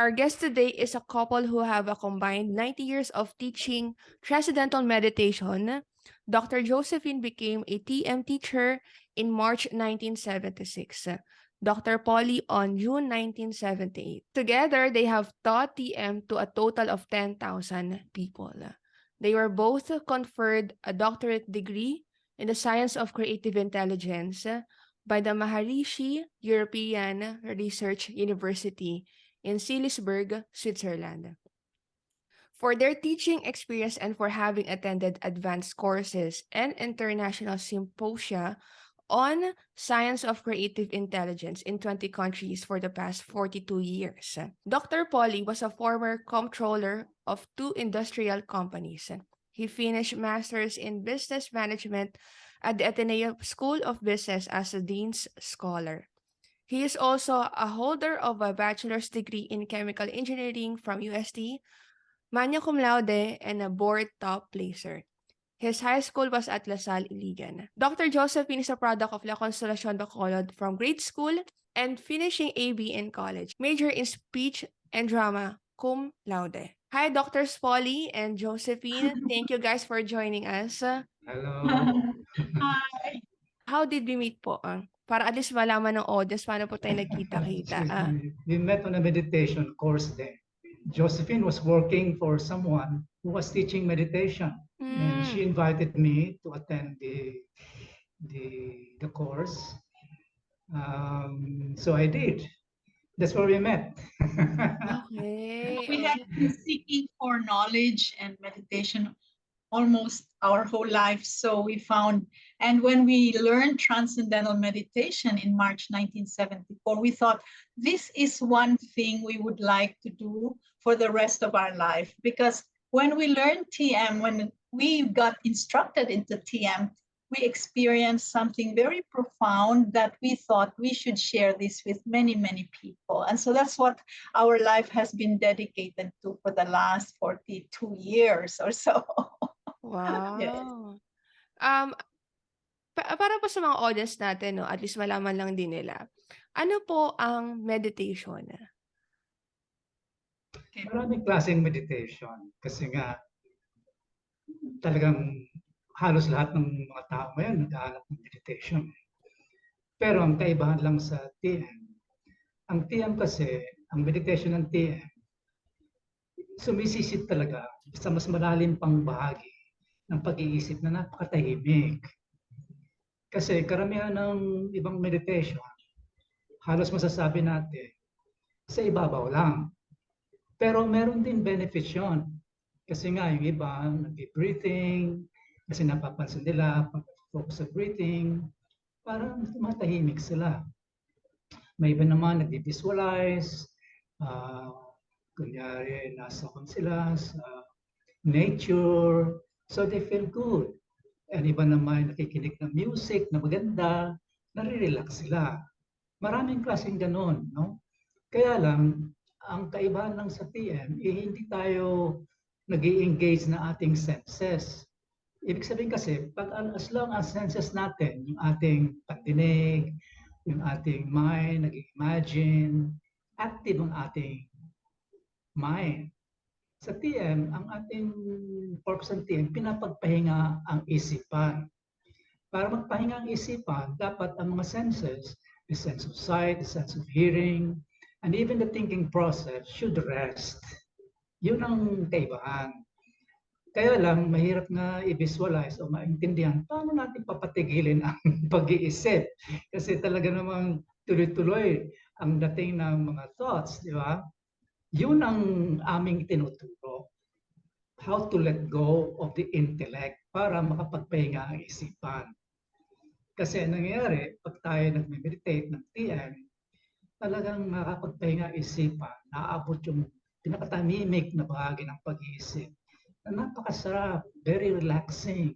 Our guest today is a couple who have a combined 90 years of teaching Transcendental Meditation. Dr. Josephine became a TM teacher in March 1976. Dr. Poli on June 1978. Together, they have taught TM to a total of 10,000 people. They were both conferred a doctorate degree in the science of creative intelligence by the Maharishi European Research University in Seelisberg, Switzerland. For their teaching experience and for having attended advanced courses and international symposia on science of creative intelligence in 20 countries for the past 42 years. Dr. Poli was a former comptroller of 2 industrial companies. He finished master's in business management at the Ateneo School of Business as a Dean's Scholar. He is also a holder of a bachelor's degree in chemical engineering from UST, Magna Cum Laude, and a board top placer. His high school was at Salle Iligan. Dr. Josephine is a product of La Consolacion Bacolod from grade school and finishing AB in college. Major in speech and drama, cum laude. Hi, Drs. Poli and Josephine. Thank you guys for joining us. Hello. Hi. How did we meet po? Para at least malaman ng audience paano po tayo nagkita-kita. We met on a meditation course then. Josephine was working for someone who was teaching meditation. And she invited me to attend the course. So I did. That's where we met. Okay. We have been seeking for knowledge and meditation almost our whole life. So we found, and when we learned Transcendental Meditation in March 1974, we thought this is one thing we would like to do for the rest of our life. Because when we learned TM, when we got instructed into TM, we experienced something very profound that we thought we should share this with many, many people. And so that's what our life has been dedicated to for the last 42 years or so. Wow. Yes. Para po sa mga audience natin, no, at least malaman lang din nila, ano po ang meditation? Maraming klaseng meditation kasi nga talagang halos lahat ng mga tao ngayon naghahanap ng meditation. Pero ang kaibahan lang sa TM, ang TM kasi, ang meditation ng TM, sumisisid talaga sa mas malalim pang bahagi ng pag-iisip na napakatahimik. Kasi karamihan ng ibang meditation, halos masasabi natin, sa ibabaw lang. Pero meron din benefits yun. Kasi nga yung iba, nag-breathing, kasi napapansin nila, pag-focus sa breathing, parang matahimik sila. May iba naman nag-visualize, kunyari nasa sila sa nature, so they feel good. And iba naman nakikinig ng music na maganda, nare-relax sila. Maraming klaseng ganun, no? Kaya lang, ang kaibahan lang sa TM, hindi tayo nag-i-engage na ating senses. Ibig sabihin kasi, as long as senses natin, yung ating pandinig, yung ating mind, nag-imagine, active ang ating mind. Sa TM, ang ating purpose ng TM, pinapagpahinga ang isipan. Para magpahinga ang isipan, dapat ang mga senses, the sense of sight, the sense of hearing, and even the thinking process should rest. Yun ang kaibahan. Kaya lang, mahirap nga i-visualize o maintindihan paano natin papatigilin ang pag-iisip. Kasi talaga namang tuloy-tuloy ang dating ng mga thoughts, di ba? Yun ang aming tinuturo. How to let go of the intellect para makapagpahinga ang isipan. Kasi nangyayari, pag tayo nag-meditate ng TM, talagang makapagpahinga ang isipan, naaabot yung pinakatamimik na bahagi ng pag-iisip. Napakasarap, very relaxing.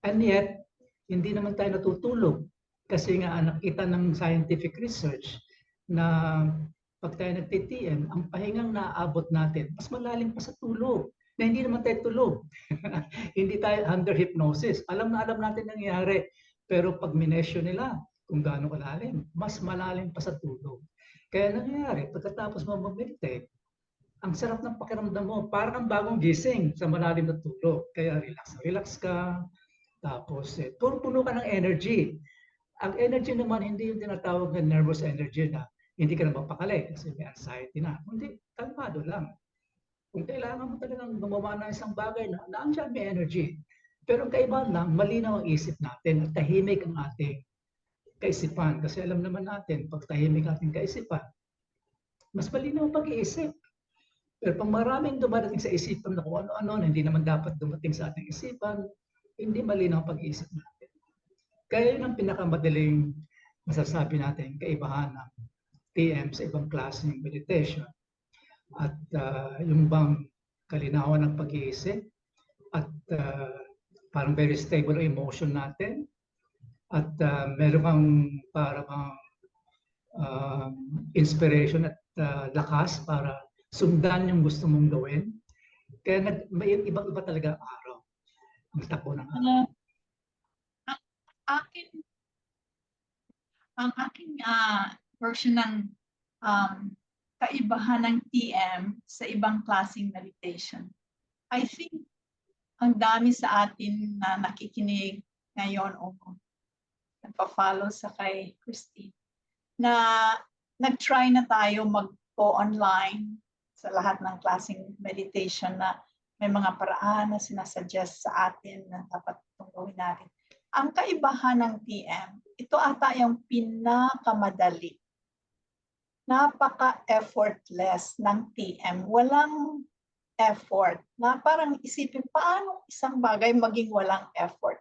And yet, hindi naman tayo natutulog. Kasi nga nakita ng scientific research na pag tayo nagtitm, ang pahingang naaabot natin, mas malalim pa sa tulog. Na hindi naman tayo tulog. Hindi tayo under hypnosis. Alam natin nangyayari. Pero pag minesyo nila kung gaano kalalim, mas malalim pa sa tulog. Kaya nangyayari, pagkatapos mo mag-meditate, ang sarap ng pakiramdam mo. Parang ang bagong gising sa malalim na tulog. Kaya relax ka. Tapos, puno ka ng energy. Ang energy naman, hindi yung tinatawag na nervous energy na hindi ka na mapakali kasi may anxiety na. Hindi, kalmado lang. Kung kailangan mo talagang gumawa ng isang bagay na nandiyan may energy. Pero ang kaibahan lang, malinaw ang isip natin at tahimik ang ating kaisipan. Kasi alam naman natin, pag tahimik ating kaisipan, mas malinaw ang pag-iisip. Pero pag maraming dumadating sa isipan na kung ano-ano, hindi naman dapat dumating sa ating isipan, hindi malinaw ang pag-iisip natin. Kaya yun ang pinakamadaling masasabi natin kaibahan ng TM sa ibang klaseng meditation. At yung bang kalinawan ng pag-iisip at parang very stable ang emotion natin at meron kang parang inspiration at lakas para sundan yung gusto mong gawin. Kaya may ibang-iba talaga ang araw. Ang takbo ng araw. Ang aking version ng kaibahan ng TM sa ibang klaseng meditation. I think ang dami sa atin na nakikinig ngayon o nagpa-follow sa kay Christine na nag-try na tayo mag-go online sa lahat ng klaseng meditation na may mga paraan na sinasuggest sa atin na dapat itong gawin natin. Ang kaibahan ng TM, ito ata yung pinakamadali. Napaka-effortless ng TM. Walang effort. Na parang isipin, paano isang bagay maging walang effort?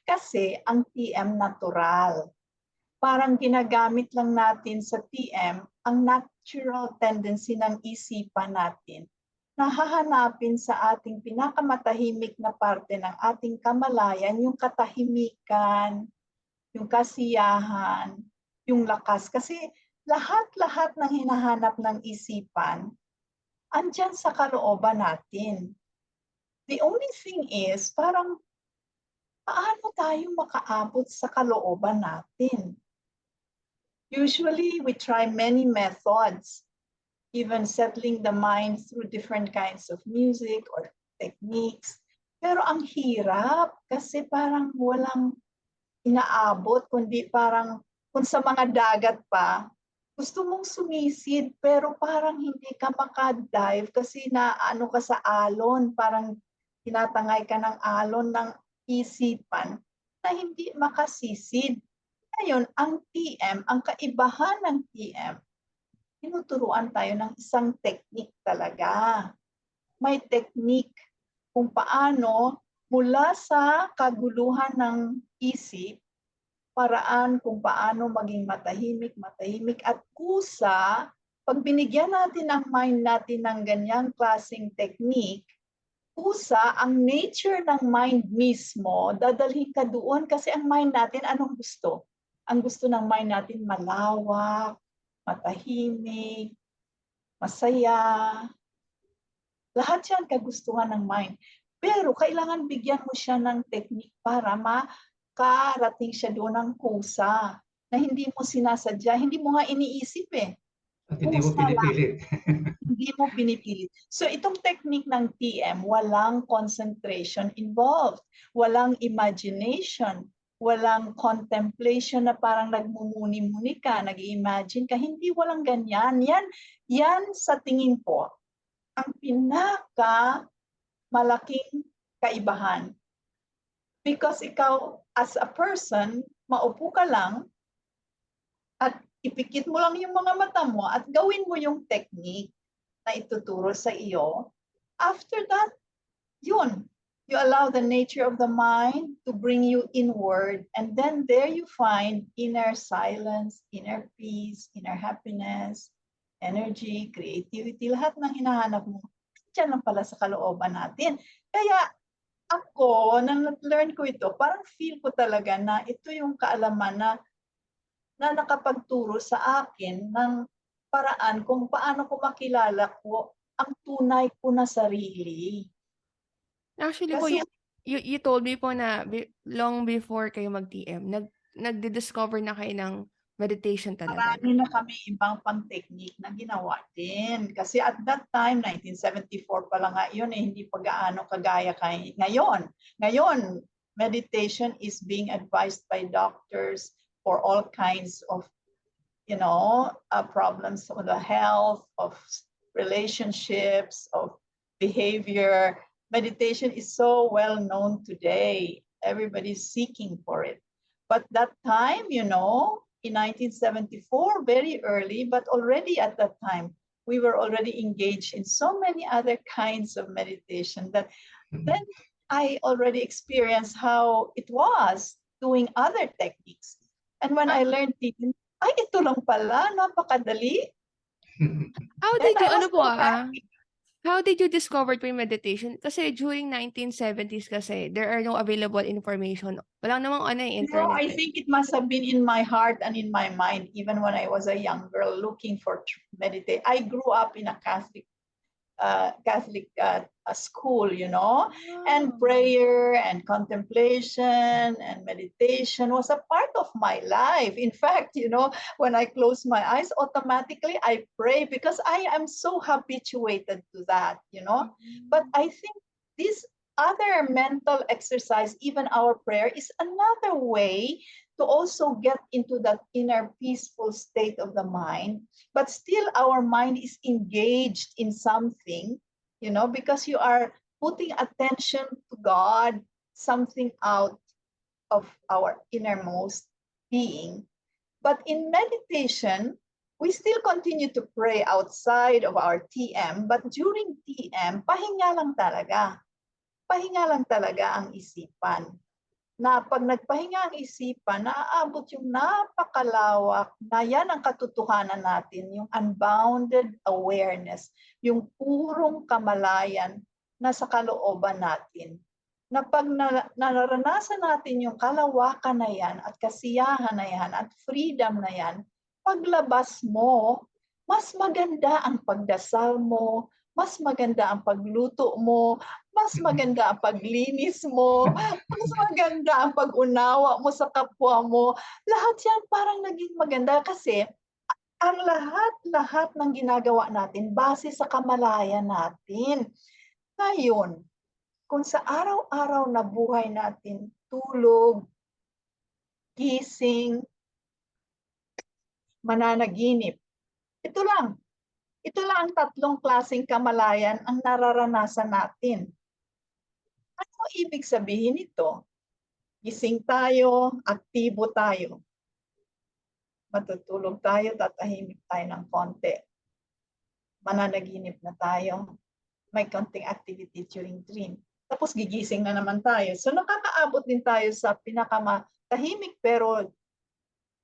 Kasi ang TM natural. Parang ginagamit lang natin sa TM ang natural tendency ng isipan natin na hahanapin sa ating pinakamatahimik na parte ng ating kamalayan, yung katahimikan, yung kasiyahan, yung lakas. Kasi lahat-lahat ng hinahanap ng isipan, andyan sa kalooban natin. The only thing is, parang paano tayo makaabot sa kalooban natin? Usually, we try many methods, even settling the mind through different kinds of music or techniques. Pero ang hirap kasi parang walang inaabot, kundi parang kung sa mga dagat pa, gusto mong sumisid pero parang hindi ka makadive kasi naano ka sa alon, parang tinatangay ka ng alon ng isipan na hindi makasisid. Ngayon, ang TM, ang kaibahan ng TM, tinuturuan tayo ng isang technique talaga. May technique kung paano mula sa kaguluhan ng isip, paraan kung paano maging matahimik at kusa, pag binigyan natin ang mind natin ng ganyang klaseng technique, kusa, ang nature ng mind mismo, dadalhin ka doon kasi ang mind natin anong gusto? Ang gusto ng mind natin malawak, matahimik, masaya. Lahat yan kagustuhan ng mind. Pero kailangan bigyan mo siya ng technique para makarating siya doon ng kusa na hindi mo sinasadya, hindi mo nga iniisip eh. At hindi mo pinipilit. Hindi mo pinipilit. So itong technique ng TM, walang concentration involved, walang imagination, walang contemplation na parang nagmumuni-muni ka, nag-imagine ka, hindi, walang ganyan. Yan sa tingin ko, ang pinaka malaking kaibahan. Because ikaw, as a person, maupo ka lang at ipikit mo lang yung mga mata mo at gawin mo yung technique na ituturo sa iyo. After that, yun. You allow the nature of the mind to bring you inward, and then there you find inner silence, inner peace, inner happiness, energy, creativity, lahat ng hinahanap mo. Diyan lang pala sa kalooban natin. Kaya ako, nang learn ko ito, parang feel ko talaga na ito yung kaalaman na nakapagturo sa akin ng paraan kung paano ko makilala ko ang tunay ko na sarili. Actually po, you told me po na long before kayo mag-TM, nagdi-discover na kayo ng meditation talaga. Marami na kami ibang pang-technique na ginawa din. Kasi at that time, 1974 pa lang nga yun, hindi pa gaano kagaya kay ngayon. Ngayon, meditation is being advised by doctors for all kinds of, problems of the health, of relationships, of behavior. Meditation is so well known today. Everybody's seeking for it. But that time, in 1974, very early, but already at that time, we were already engaged in so many other kinds of meditation that then I already experienced how it was doing other techniques. And when I learned teaching, ay, ito lang pala, napakadali. How Then did you, I was ano po so happy. how did you discover po yung meditation? Kasi during 1970s kasi, there are no available information. Walang namang internet. I think it must have been in my heart and in my mind, even when I was a young girl looking for meditation. I grew up in a Catholic school, and prayer and contemplation and meditation was a part of my life. In fact, when I close my eyes, automatically I pray because I am so habituated to that, But I think this other mental exercise, even our prayer, is another way to also get into that inner peaceful state of the mind, but still our mind is engaged in something, because you are putting attention to God, something out of our innermost being. But in meditation, we still continue to pray outside of our TM, but during TM, pahinga lang talaga. Pahinga lang talaga ang isipan. Na pag nagpahinga ang isipan, naaabot yung napakalawak na yan ang katotohanan natin, yung unbounded awareness, yung purong kamalayan na sa kalooban natin. Na pag naranasan natin yung kalawakan na yan at kasiyahan na yan at freedom na yan, paglabas mo, mas maganda ang pagdasal mo, mas maganda ang pagluto mo, mas maganda ang paglinis mo, mas maganda ang pag-unawa mo sa kapwa mo. Lahat yan parang naging maganda kasi ang lahat ng ginagawa natin base sa kamalayan natin. Ngayon, kung sa araw-araw na buhay natin, tulog, gising, mananaginip, ito lang ang tatlong klaseng kamalayan ang nararanasan natin. Ano ibig sabihin nito? Gising tayo, aktibo tayo. Matutulog tayo, tatahimik tayo ng konti. Mananaginip na tayo. May konting activity during dream. Tapos gigising na naman tayo. So nakakaabot din tayo sa pinakamatahimik pero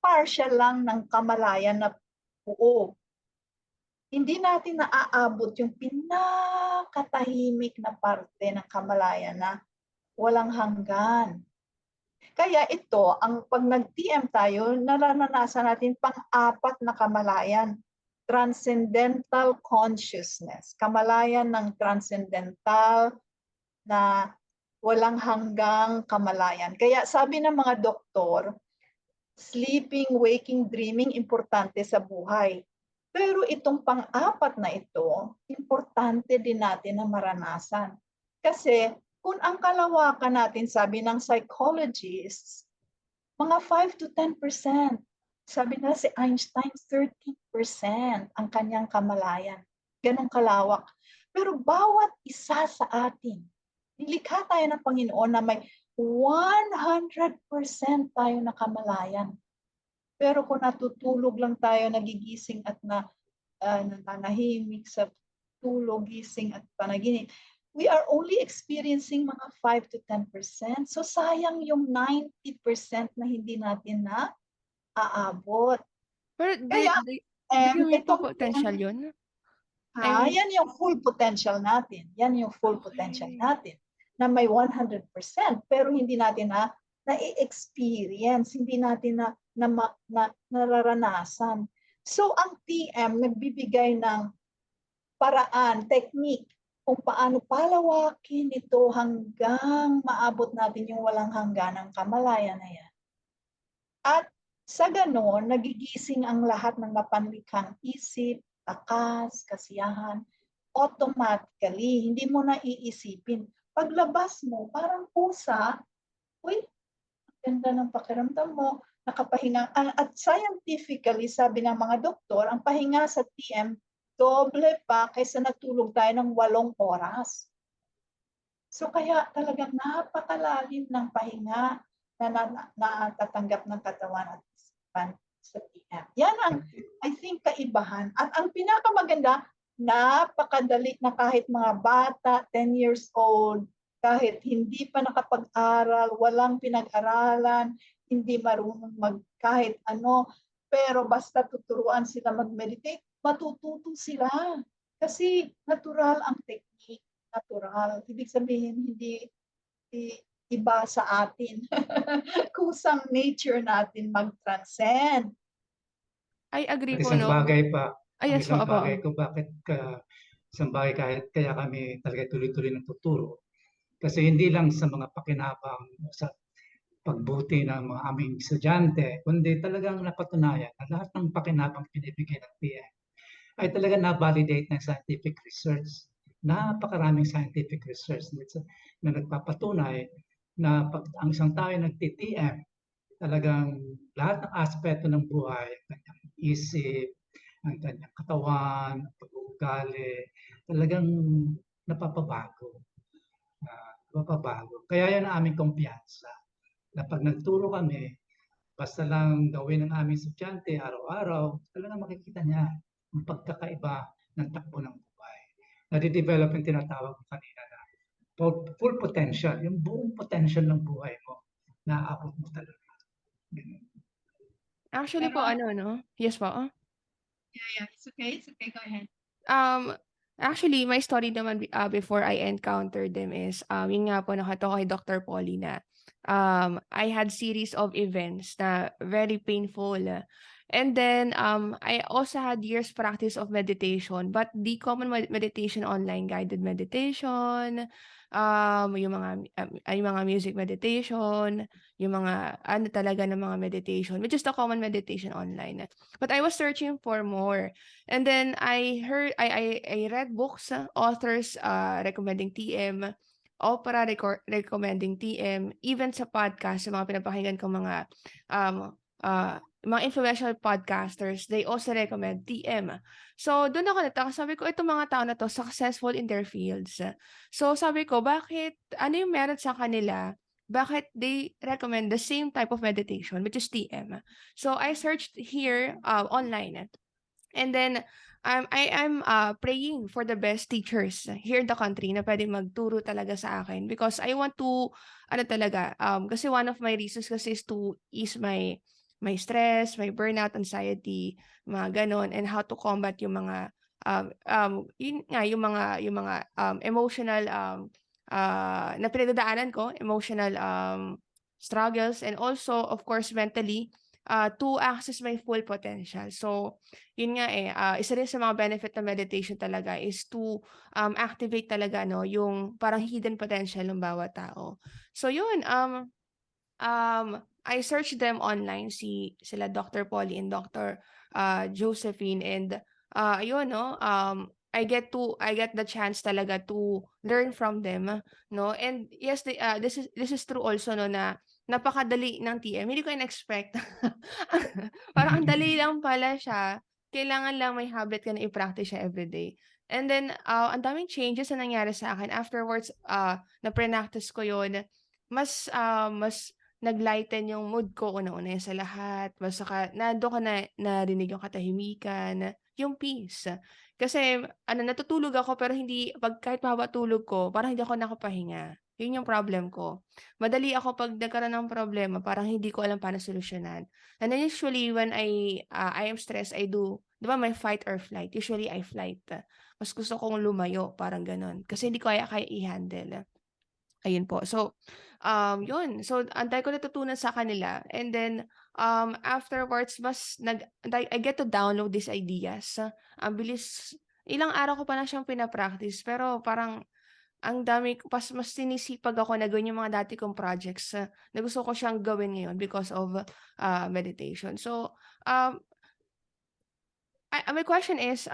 partial lang ng kamalayan na buo. Hindi natin naaabot yung pinakatahimik na parte ng kamalayan na walang hanggan. Kaya ito, pag nag-TM tayo, naranasan natin pang-apat na kamalayan. Transcendental consciousness. Kamalayan ng transcendental na walang hanggang kamalayan. Kaya sabi ng mga doktor, sleeping, waking, dreaming, importante sa buhay. Pero itong pang-apat na ito, importante din natin na maranasan. Kasi kung ang kalawakan natin, sabi ng psychologists, mga 5 to 10%. Sabi na si Einstein, 13% ang kanyang kamalayan. Ganong kalawak. Pero bawat isa sa atin, nilikha tayo ng Panginoon na may 100% tayo na kamalayan. Pero kung natutulog lang tayo, nagigising at nananahimik sa tulog, gising at panaginip, we are only experiencing mga 5 to 10%. So sayang yung 90% na hindi natin na aabot. Pero Kaya, may potential yun? Yan yung full potential natin. Yan yung full potential natin. Na may 100%, pero hindi natin na-experience, hindi natin na nararanasan. So ang TM nagbibigay ng paraan, technique, kung paano palawakin ito hanggang maabot natin yung walang hangganang kamalayan na yan. At Sa ganon, nagigising ang lahat ng mapanlikhang isip, takas, kasiyahan, automatically, hindi mo na iisipin. Paglabas mo, parang pusa, uy, ganda ng pakiramdam mo, nakapahinga. At scientifically, sabi ng mga doktor, ang pahinga sa TM, doble pa kaysa natulog tayo ng 8 oras. So kaya talagang napakalalim ng pahinga na natatanggap ng katawan at isipan sa TM. Yan ang, I think, kaibahan. At ang pinakamaganda, napakadali na kahit mga bata, 10 years old, kahit hindi pa nakapag-aral, walang pinag-aralan, hindi marunong kahit ano, pero basta tuturuan sila mag-meditate, matututo sila. Kasi natural ang technique, natural. Ibig sabihin, hindi iba sa atin. Kusang nature natin mag-transcend. I agree At po, isang no? bagay pa, Ay, ang yes po, isang opo. bagay ko bakit isang bagay kahit kaya kami talaga tuloy-tuloy nagtuturo. Kasi hindi lang sa mga pakinabang sa pagbuti ng mga aming estudyante, kundi talagang napatunayan na lahat ng pakinabang pinibigay ng PM ay talaga na-validate ng scientific research. Napakaraming scientific research na nagpapatunay na pag ang isang tao ay nagti-TM, talagang lahat ng aspeto ng buhay, ang kanyang isip, ang kanyang katawan, pag-uugali, talagang napapabago. Napapabago. Kaya yan ang aming kumpiyansa. Na pag nagturo kami, basta lang gawin ng aming estudyante araw-araw, talagang makikita niya ang pagkakaiba ng takbo ng buhay. Nade-develop yung tinatawag ko kanina na full potential, yung buong potential ng buhay mo, naaabot mo talaga. Ganun. Actually po, Pero, no? Yes po. yeah, it's okay, go ahead. Um, actually, my story naman before I encountered them is, yun nga po, nakita ko kay Dr. Poli na I had series of events na very painful. And then, I also had years practice of meditation, but the common meditation online, guided meditation, yung mga music meditation, yung mga, ano talaga ng mga meditation, which is the common meditation online. But I was searching for more. And then I read books, authors recommending TM, opera recommending TM, even sa podcast, sa mga pinapakinggan kong mga influential podcasters, they also recommend TM. So, doon ako nataka. Sabi ko, itong mga tao na to, successful in their fields. So, sabi ko, bakit, ano yung meron sa kanila? Bakit they recommend the same type of meditation, which is TM? So, I searched here online. And then I am praying for the best teachers here in the country na pwede magturo talaga sa akin because I want to ano talaga kasi one of my reasons kasi is to ease my stress, my burnout, anxiety, mga ganon, and how to combat yung mga yun nga yung mga emotional na pinagdadaanan ko, emotional struggles, and also of course mentally to access my full potential. So, yun nga isa rin sa mga benefit ng meditation talaga is to activate talaga no, yung parang hidden potential ng bawat tao. So, yun, I searched them online, sila Dr. Poli and Dr. Josephine, and ayun no, I get the chance talaga to learn from them, no? And yes, this is true also no na napakadali ng TM. Hindi ko in-expect. Parang ang dali lang pala siya. Kailangan lang may habit ka na i-practice siya everyday. And then, ang daming changes na nangyari sa akin. Afterwards, na pre-practice ko yun, mas nag-lighten yung mood ko una-una sa lahat. Basta doon ka na narinig yung katahimikan, yung peace. Kasi, natutulog ako pero kahit mahaba tulog ko, parang hindi ako nakapahinga. Yun yung problem ko. Madali ako pag nagkaroon ng problema, parang hindi ko alam paano solusyonan. And then usually when I am stressed, I do, di ba may fight or flight? Usually I flight. Mas gusto kong lumayo, parang ganun. Kasi hindi ko kaya i-handle. Ayun po. So, yun. So, antay ko natutunan sa kanila. And then, afterwards, I get to download these ideas. Ang bilis, ilang araw ko pa na siyang pinapractice. Pero parang, ang dami mas sinisipag ako na gawin yung mga dati kong projects na gusto ko siyang gawin ngayon because of meditation. So, my question is,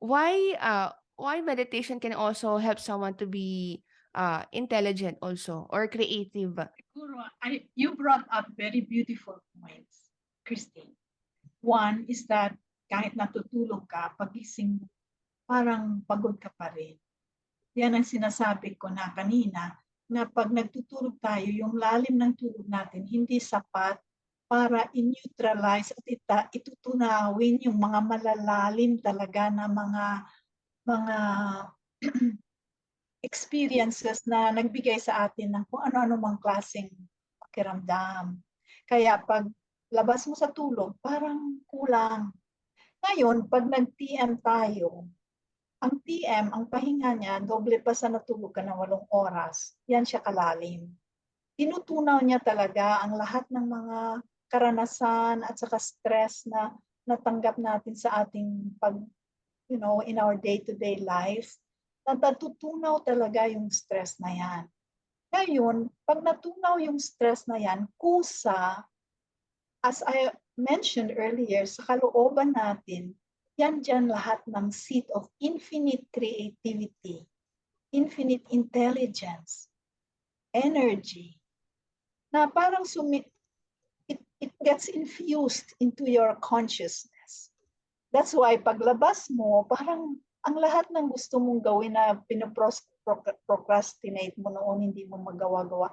why meditation can also help someone to be intelligent also or creative? Siguro, you brought up very beautiful points, Christine. One is that kahit natutulog ka, pagising mo, parang pagod ka pa rin. Yan ang sinasabi ko na kanina, na pag nagtutulog tayo, yung lalim ng tulog natin hindi sapat para i-neutralize at itutunawin yung mga malalalim talaga na mga experiences na nagbigay sa atin ng kung ano-ano mang klaseng pakiramdam. Kaya pag labas mo sa tulog, parang kulang. Ngayon, pag nag-TM tayo, ang TM, ang pahinga niya, doble pa sa natulog ka ng 8 oras. Yan siya kalalim. Tinutunaw niya talaga ang lahat ng mga karanasan at saka stress na natanggap natin sa ating in our day-to-day life. Natutunaw talaga yung stress na yan. Ngayon, pag natunaw yung stress na yan, kusa, as I mentioned earlier, sa kalooban natin, yan dyan lahat ng seat of infinite creativity, infinite intelligence, energy, na parang it gets infused into your consciousness. That's why paglabas mo, parang ang lahat ng gusto mong gawin na procrastinate mo noon, hindi mo magawa-gawa,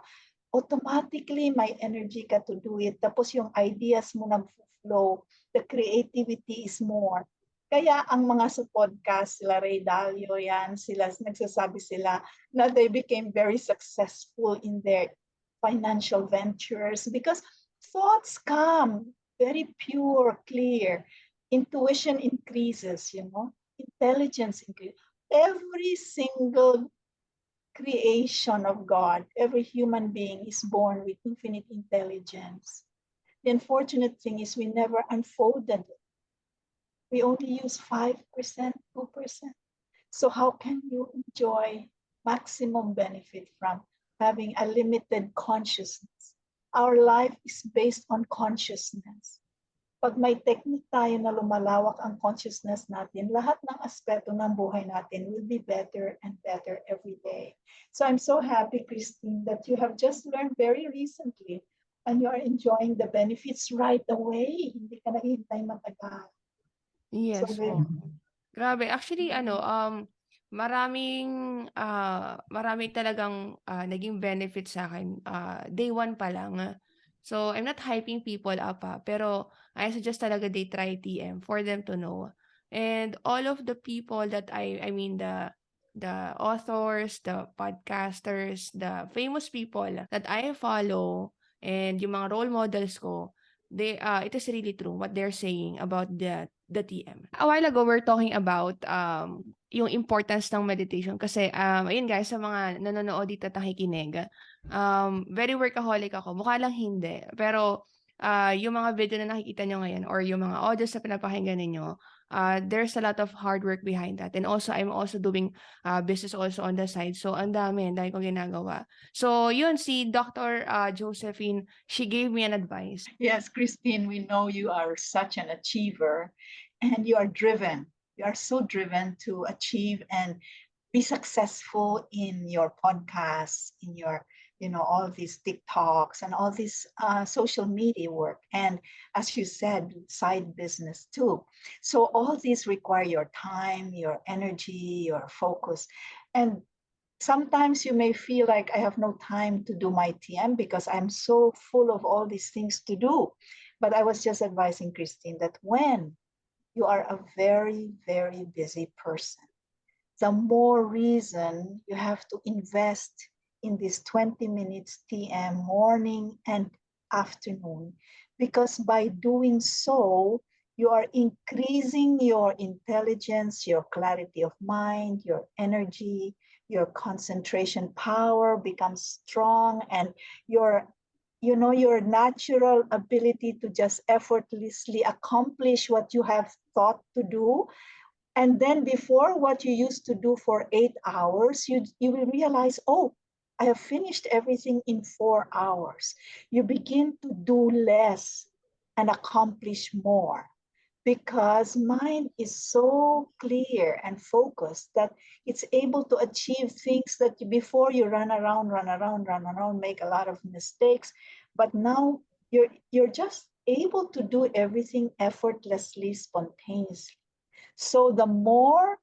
automatically may energy ka to do it. Tapos yung ideas mo nag-flow, the creativity is more. Kaya ang mga sa podcast, sila Ray Dalio yan, sila nagsasabi sila na they became very successful in their financial ventures because thoughts come very pure, clear. Intuition increases, intelligence increases. Every single creation of God, every human being is born with infinite intelligence. The unfortunate thing is we never unfolded it. We only use 5%, 2%. So how can you enjoy maximum benefit from having a limited consciousness? Our life is based on consciousness. Pag may technique tayo na lumalawak ang consciousness natin, lahat ng aspeto ng buhay natin will be better and better every day. So I'm so happy, Christine, that you have just learned very recently and you are enjoying the benefits right away. Hindi ka naghihintay matagal. Yes So, po. Grabe. Actually, maraming talagang naging benefit sa akin day one pa lang. So, I'm not hyping people up pero I suggest talaga they try TM for them to know. And all of the people that I mean the authors, the podcasters, the famous people that I follow and yung mga role models ko, it is really true what they're saying about the TM. A while ago, we're talking about yung importance ng meditation kasi ayun guys, sa mga nanonood dito at nakikinig, very workaholic ako. Mukha lang hindi. Pero yung mga video na nakikita nyo ngayon or yung mga audios na pinapakinggan ninyo, there's a lot of hard work behind that. And also, I'm also doing business also on the side. So, ang dami kong ginagawa. So, yun, si Dr. Josephine, she gave me an advice. Yes, Christine, we know you are such an achiever and you are driven. You are so driven to achieve and be successful in your podcasts, in your, all these TikToks and all this social media work. And as you said, side business too. So all these require your time, your energy, your focus. And sometimes you may feel like I have no time to do my TM because I'm so full of all these things to do. But I was just advising Christine that when you are a very, very busy person, the more reason you have to invest in this 20 minutes TM morning and afternoon, because by doing so, you are increasing your intelligence, your clarity of mind, your energy, your concentration power becomes strong, and your natural ability to just effortlessly accomplish what you have thought to do And then before, what you used to do for 8 hours, you will realize, oh, I have finished everything in 4 hours. You begin to do less and accomplish more because mind is so clear and focused that it's able to achieve things that before you run around, make a lot of mistakes. But now you're just able to do everything effortlessly, spontaneously. So the more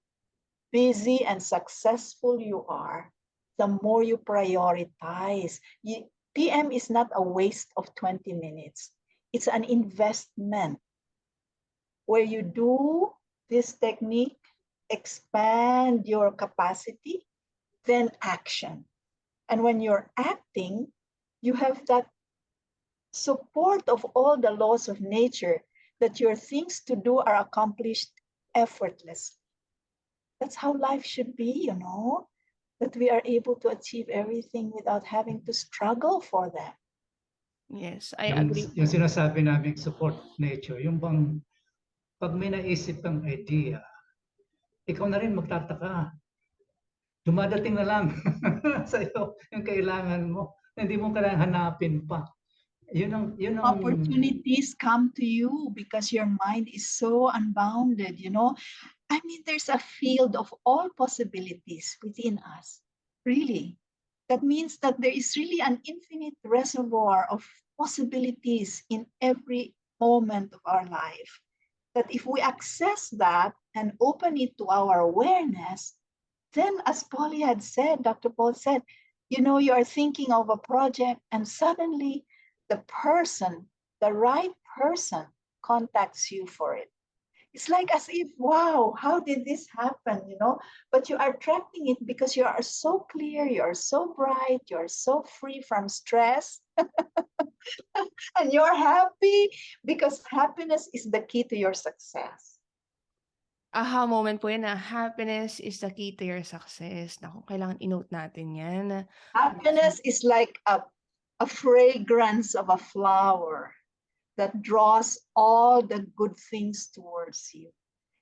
busy and successful you are, the more you prioritize. PM is not a waste of 20 minutes. It's an investment where you do this technique, expand your capacity, then action. And when you're acting, you have that support of all the laws of nature that your things to do are accomplished effortlessly. That's how life should be, that we are able to achieve everything without having to struggle for them. Yes, I Yung, agree yung po. sinasabi namin support nature, yung bang pag may naisip kang idea, ikaw na rin magtataka. Dumadating na lang sa iyo yung kailangan mo. Hindi mo kailangan hanapin pa. Yun ang Opportunities come to you because your mind is so unbounded, I mean, there's a field of all possibilities within us. Really. That means that there is really an infinite reservoir of possibilities in every moment of our life. That if we access that and open it to our awareness, then as Poli had said, Dr. Paul said, you are thinking of a project and suddenly the right person contacts you for it. It's like as if, wow, how did this happen, But you are attracting it because you are so clear, you are so bright, you are so free from stress. And you're happy because happiness is the key to your success. Aha moment po yan na happiness is the key to your success. Naku, kailangan i-note natin yan. Happiness is like a fragrance of a flower that draws all the good things towards you.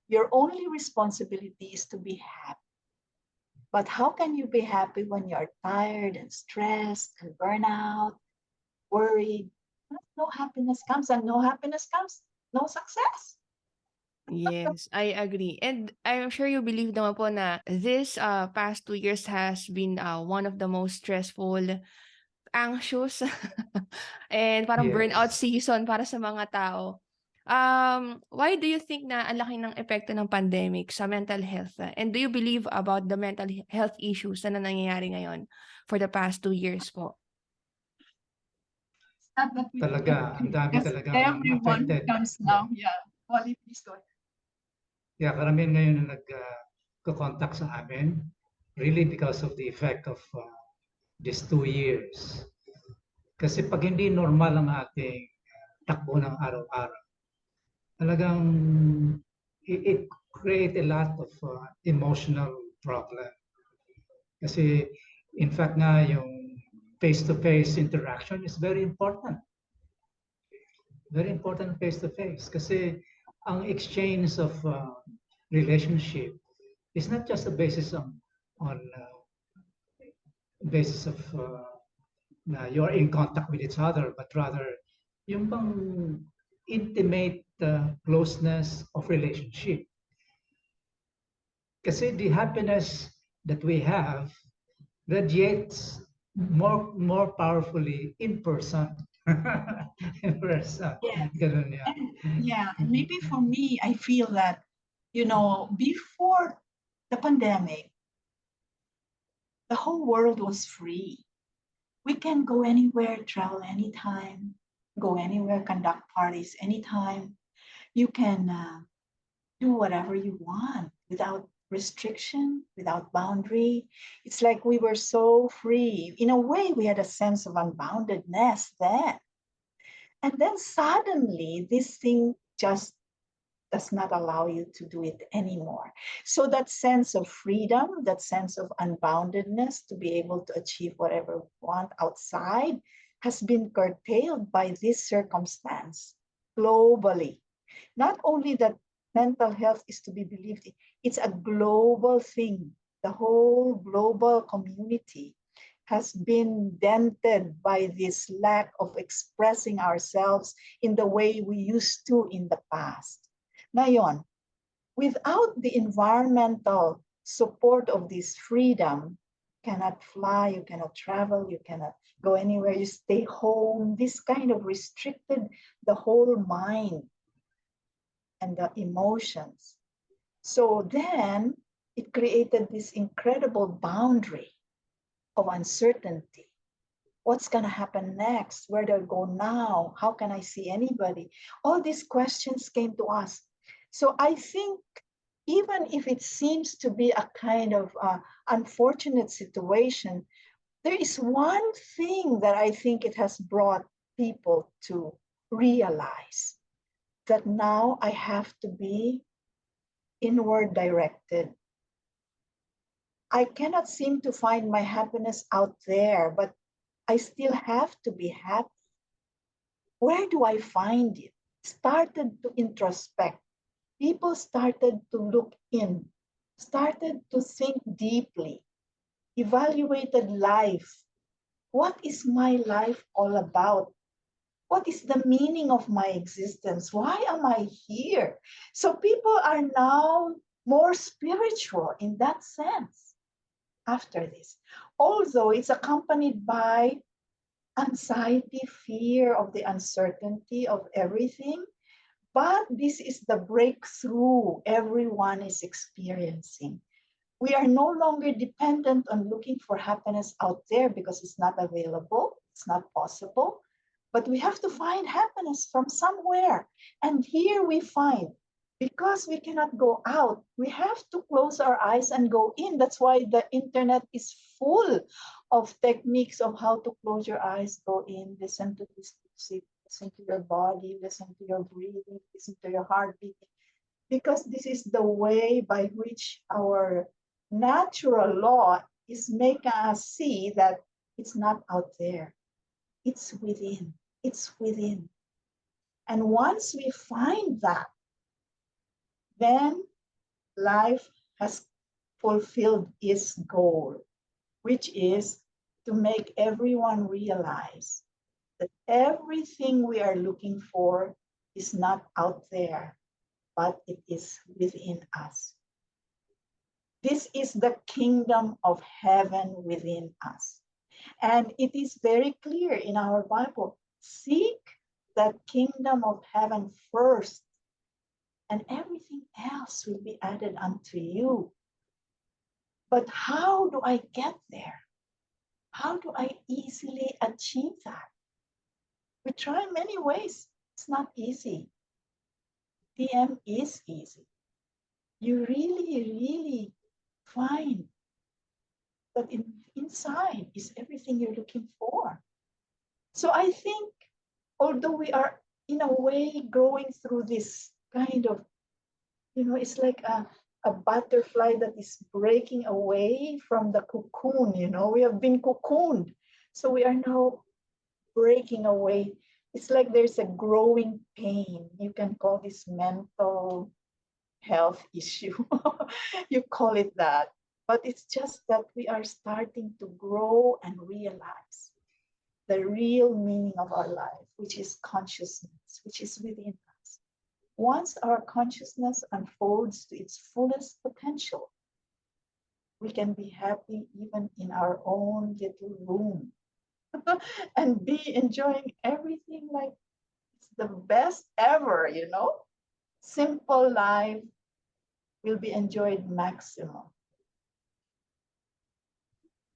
Your only responsibility is to be happy. But how can you be happy when you're tired and stressed and burnout, worried? No happiness comes, and no happiness comes, no success. Yes, I agree. And I'm sure you believe naman po na this past 2 years has been one of the most stressful, anxious, and parang burnout yes. season para sa mga tao. Why do you think na ang laki ng epekto ng pandemic sa mental health? And do you believe about the mental health issues na nangyayari ngayon for the past 2 years po? Talaga, ang dami talagang everyone affected. comes now. Yeah. Poli, please go ahead. Yeah, karamihan ngayon na nag-contact sa amin, really because of the effect of these 2 years. Kasi pag hindi normal ang ating takbo ng araw-araw, talagang it create a lot of emotional problem. Kasi in fact nga yung face-to-face interaction is very important. Very important face-to-face kasi ang exchange of relationship is not just a basis on basis of you're in contact with each other, but rather yung bang intimate closeness of relationship. Kasi the happiness that we have radiates more powerfully in person. In person. Yeah. Ganun yan. Yeah, and maybe for me, I feel that, before the pandemic, the whole world was free. We can go anywhere, travel anytime, go anywhere, conduct parties anytime. You can do whatever you want without restriction, without boundary. It's like we were so free. In a way, we had a sense of unboundedness then. And then suddenly, this thing just does not allow you to do it anymore. So that sense of freedom, that sense of unboundedness to be able to achieve whatever we want outside has been curtailed by this circumstance globally. Not only that mental health is to be believed in. It's a global thing. The whole global community has been dented by this lack of expressing ourselves in the way we used to in the past. Ngayon, without the environmental support of this freedom, you cannot fly, you cannot travel, you cannot go anywhere, you stay home. This kind of restricted the whole mind and the emotions. So then it created this incredible boundary of uncertainty. What's going to happen next? Where do I go now? How can I see anybody? All these questions came to us. So I think even if it seems to be a kind of unfortunate situation, there is one thing that I think it has brought people to realize, that now I have to be inward directed. I cannot seem to find my happiness out there, but I still have to be happy. Where do I find it? Started to introspect. People started to look in, started to think deeply, evaluated life. What is my life all about? What is the meaning of my existence? Why am I here? So people are now more spiritual in that sense after this. Although it's accompanied by anxiety, fear of the uncertainty of everything, but this is the breakthrough everyone is experiencing. We are no longer dependent on looking for happiness out there because it's not available, it's not possible. But we have to find happiness from somewhere. And here we find, because we cannot go out, we have to close our eyes and go in. That's why the internet is full of techniques of how to close your eyes, go in, listen to this music, listen to your body, listen to your breathing, listen to your heartbeat. Because this is the way by which our natural law is making us see that it's not out there. It's within. It's within. And once we find that, then life has fulfilled its goal, which is to make everyone realize that everything we are looking for is not out there, but it is within us. This is the kingdom of heaven within us. And it is very clear in our Bible, seek the kingdom of heaven first, and everything else will be added unto you. But how do I get there? How do I easily achieve that? We try many ways. It's not easy. TM is easy. You really find that inside is everything you're looking for. So I think, although we are in a way growing through this kind of, it's like a butterfly that is breaking away from the cocoon, we have been cocooned. So we are now breaking away. It's like there's a growing pain. You can call this mental health issue. You call it that. But it's just that we are starting to grow and realize the real meaning of our life, which is consciousness, which is within us. Once our consciousness unfolds to its fullest potential, we can be happy even in our own little room and be enjoying everything like it's the best ever, Simple life will be enjoyed maximum.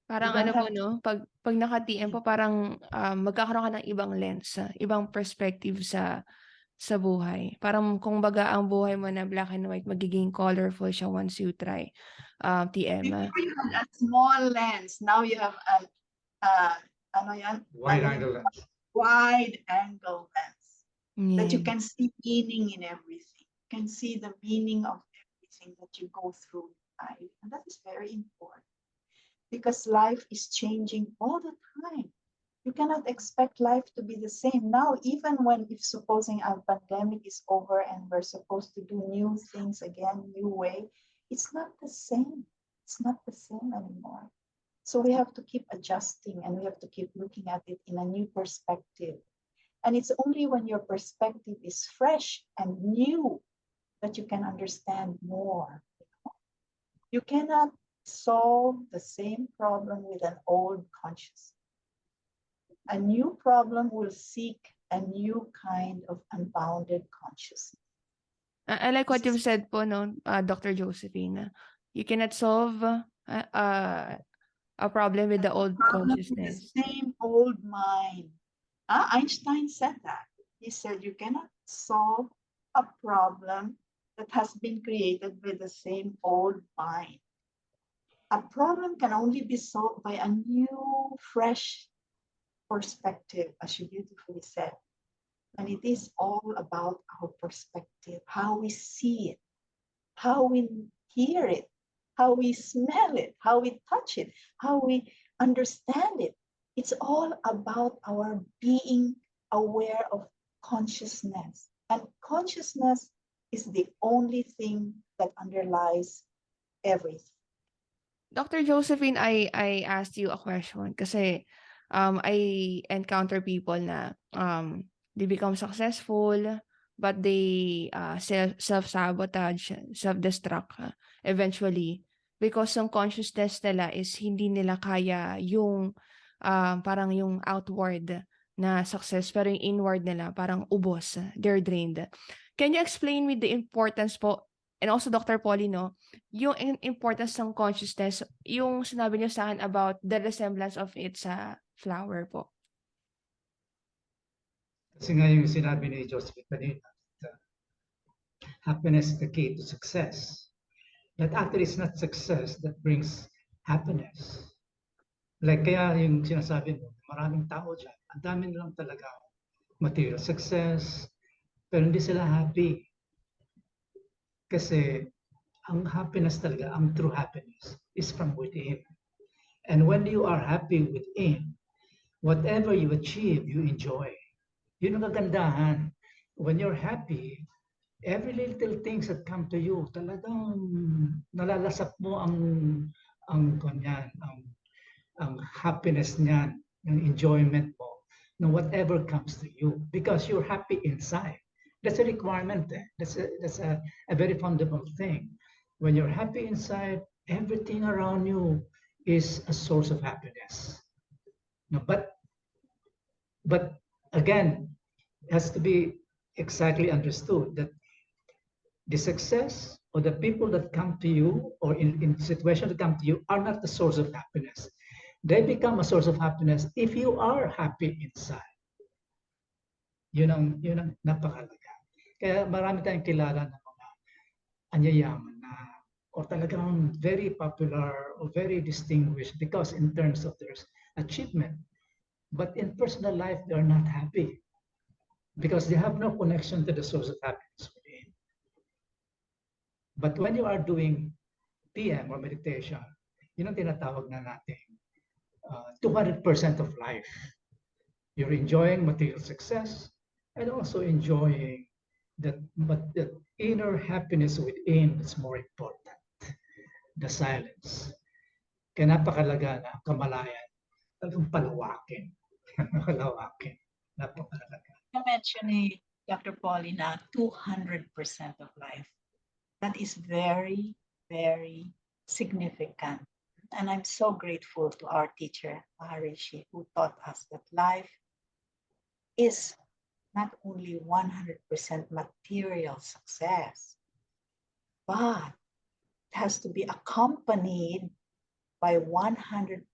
Parang You don't ano po have 'no, pag naka-TM po parang, magkakaroon ka ng ibang lens, ibang perspective sa buhay. Parang kumbaga ang buhay mo na black and white magiging colorful siya once you try, TM. Before you had a small lens, now you have an ano yan? Wide angle lens. Wide angle lens. That you Yes. can see meaning in everything. You can see the meaning of everything that you go through in life. And that is very important because life is changing all the time. You cannot expect life to be the same. Now, even when, if supposing a pandemic is over and we're supposed to do new things again, new way, it's not the same. It's not the same anymore. So we have to keep adjusting and we have to keep looking at it in a new perspective. And it's only when your perspective is fresh and new that you can understand more. You cannot solve the same problem with an old consciousness. A new problem will seek a new kind of unbounded consciousness. I like what you've said po, no, Dr. Josephine. You cannot solve a problem with the old Problem with the consciousness. same old mind. Einstein said that. He said you cannot solve a problem that has been created with the same old mind. A problem can only be solved by a new, fresh perspective, as you beautifully said. And it is all about our perspective, how we see it, how we hear it, how we smell it, how we touch it, how we understand it. It's all about our being aware of consciousness. And consciousness is the only thing that underlies everything. Dr. Josephine, I asked you a question kasi I encounter people na they become successful but they self-sabotage, self-destruct eventually because yung consciousness nila is hindi nila kaya yung parang yung outward na success pero yung inward nila parang ubos, they're drained. Can you explain me the importance po, and also Dr. Poli, no, yung importance ng consciousness, yung sinabi niyo sa akin about the resemblance of it sa flower po? Kasi nga yung sinabi ni Josephine kanina, happiness is the key to success. But actually, it's not success that brings happiness. Like kaya yung sinasabi mo, maraming tao dyan, ang dami nilang talaga material success, pero hindi sila happy. Kasi ang happiness talaga, ang true happiness is from within. And when you are happy within, whatever you achieve, you enjoy. Yun ang kagandahan. When you're happy, every little things that come to you, talagang nalalasap mo kanyan, ang happiness niyan, yung enjoyment mo, no whatever comes to you, because you're happy inside. That's a requirement. That's a very fundamental thing. When you're happy inside, everything around you is a source of happiness. No, but again, it has to be exactly understood that the success or the people that come to you or in situations that come to you are not the source of happiness. They become a source of happiness if you are happy inside. Yun ang napakalaga. Kaya marami tayong kilala ng mga anyayaman na or talagang very popular or very distinguished because in terms of their achievement. But in personal life, they are not happy because they have no connection to the source of happiness within. But when you are doing TM or meditation, yun ang tinatawag na natin 200% of life. You're enjoying material success and also enjoying that, but the inner happiness within is more important. The silence. Kaya napakalaga na kamalayan. Talagang palawakin. Palawakin. Napakalaga. You mentioned, Dr. Poli, na 200% of life. That is very, very significant. And I'm so grateful to our teacher, Maharishi, who taught us that life is not only 100% material success, but it has to be accompanied by 100%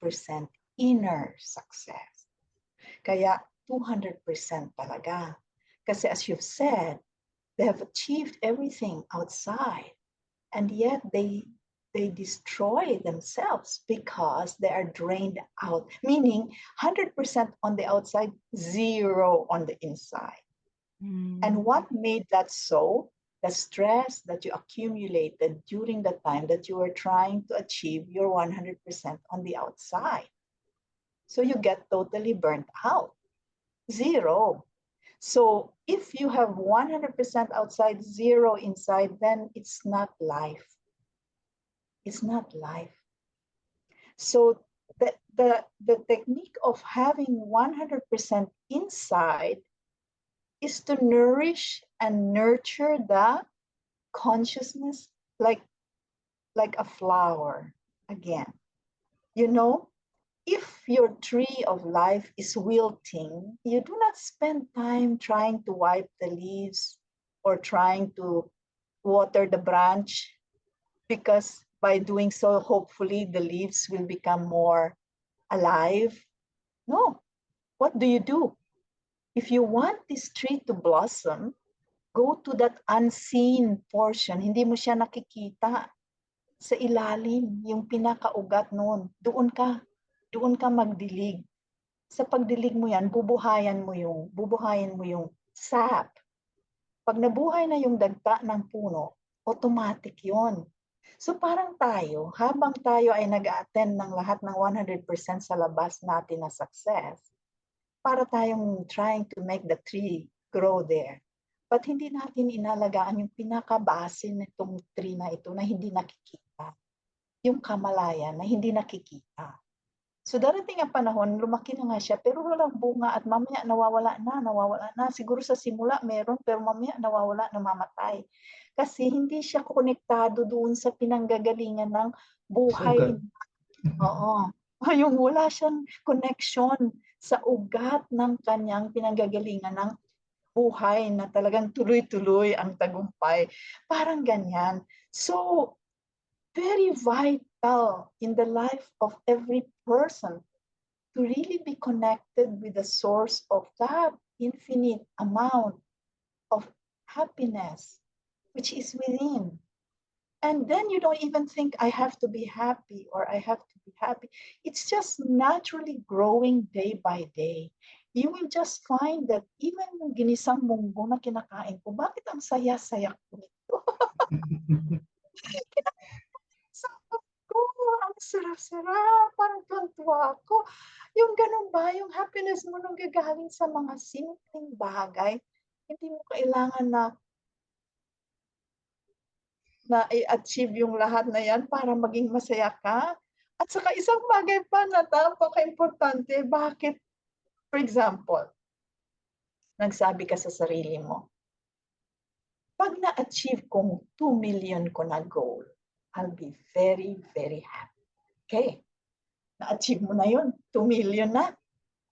inner success. Kaya 200% talaga. Kasi as you've said, they have achieved everything outside, and yet they destroy themselves because they are drained out, meaning 100% on the outside, 0 on the inside. And what made that so? The stress that you accumulated during the time that you were trying to achieve your 100% on the outside. So you get totally burnt out. Zero. So if you have 100% outside, zero inside, then it's not life. It's not life. So the technique of having 100% inside is to nourish and nurture the consciousness like a flower again. You know, if your tree of life is wilting, you do not spend time trying to wipe the leaves or trying to water the branch, because by doing so, hopefully the leaves will become more alive. No. What do? If you want this tree to blossom, go to that unseen portion. Hindi mo siya nakikita. Sa ilalim, yung pinakaugat noon. Doon ka magdilig. Sa pagdilig mo yan, bubuhayan mo yung sap. Pag nabuhay na yung dagta ng puno, automatic yon. So parang tayo, habang tayo ay nag-attend ng lahat ng 100% sa labas natin na success, para tayong trying to make the tree grow there. But hindi natin inalagaan yung pinakabase nitong tree na ito na hindi nakikita. Yung kamalayan na hindi nakikita. So darating ang panahon, lumaki na nga siya, pero walang bunga at mamaya nawawala na. Siguro sa simula meron, pero mamaya nawawala, namamatay. Kasi hindi siya konektado doon sa pinanggagalingan ng buhay. Oo. Yung wala siyang connection sa ugat ng kanyang pinanggagalingan ng buhay na talagang tuloy-tuloy ang tagumpay. Parang ganyan. So, very vital in the life of every person to really be connected with the source of that infinite amount of happiness, which is within. And then you don't even think, I have to be happy or I have to be happy. It's just naturally growing day by day. You will just find that even yung ginisang munggo na kinakain ko, bakit ang saya-saya ko nito? Ang sarap-sarap, parang tuwa ako. Yung ganun ba, yung happiness mo nung gagaling sa mga simpleng bagay, hindi mo kailangan na i-achieve yung lahat na yan para maging masaya ka. At saka isang bagay pa na napaka-importante, bakit, for example, nagsabi ka sa sarili mo, pag na-achieve kong 2 million ko na goal, I'll be very, very happy. Okay, na-achieve mo na yun, 2 million na.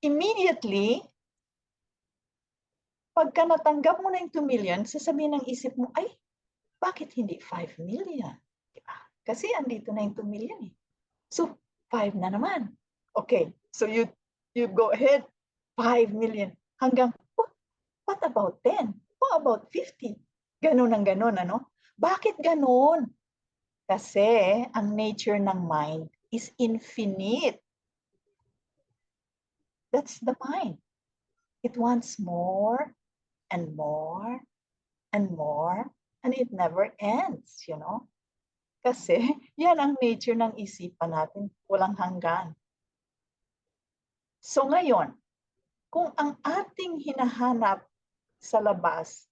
Immediately, pagka natanggap mo na yung 2 million, sasabihin ng isip mo, ay, bakit hindi 5 million? Diba? Kasi andito na yung 2 million eh. So, 5 na naman. Okay, so you go ahead, 5 million. Hanggang, oh, what about 10? What about 50? Ganun ang ganun, ano? Bakit ganun? Kasi ang nature ng mind is infinite. That's the mind. It wants more and more and more, and it never ends, you know? Kasi yan ang nature ng isipan natin, walang hanggan. So ngayon, kung ang ating hinahanap sa labas,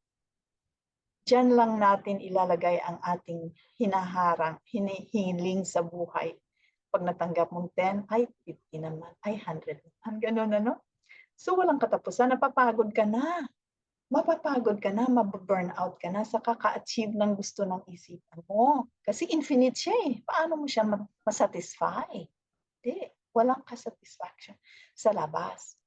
diyan lang natin ilalagay ang ating hinihiling sa buhay. Pag natanggap mong 10, ay 50 naman, ay 100 naman, ganun ano? So walang katapusan, napapagod ka na. Mapapagod ka na, mababurnout ka na sa kaka-achieve ng gusto ng isipan mo. Kasi infinite siya eh. Paano mo siya masatisfy? Hindi, walang kasatisfaction sa labas.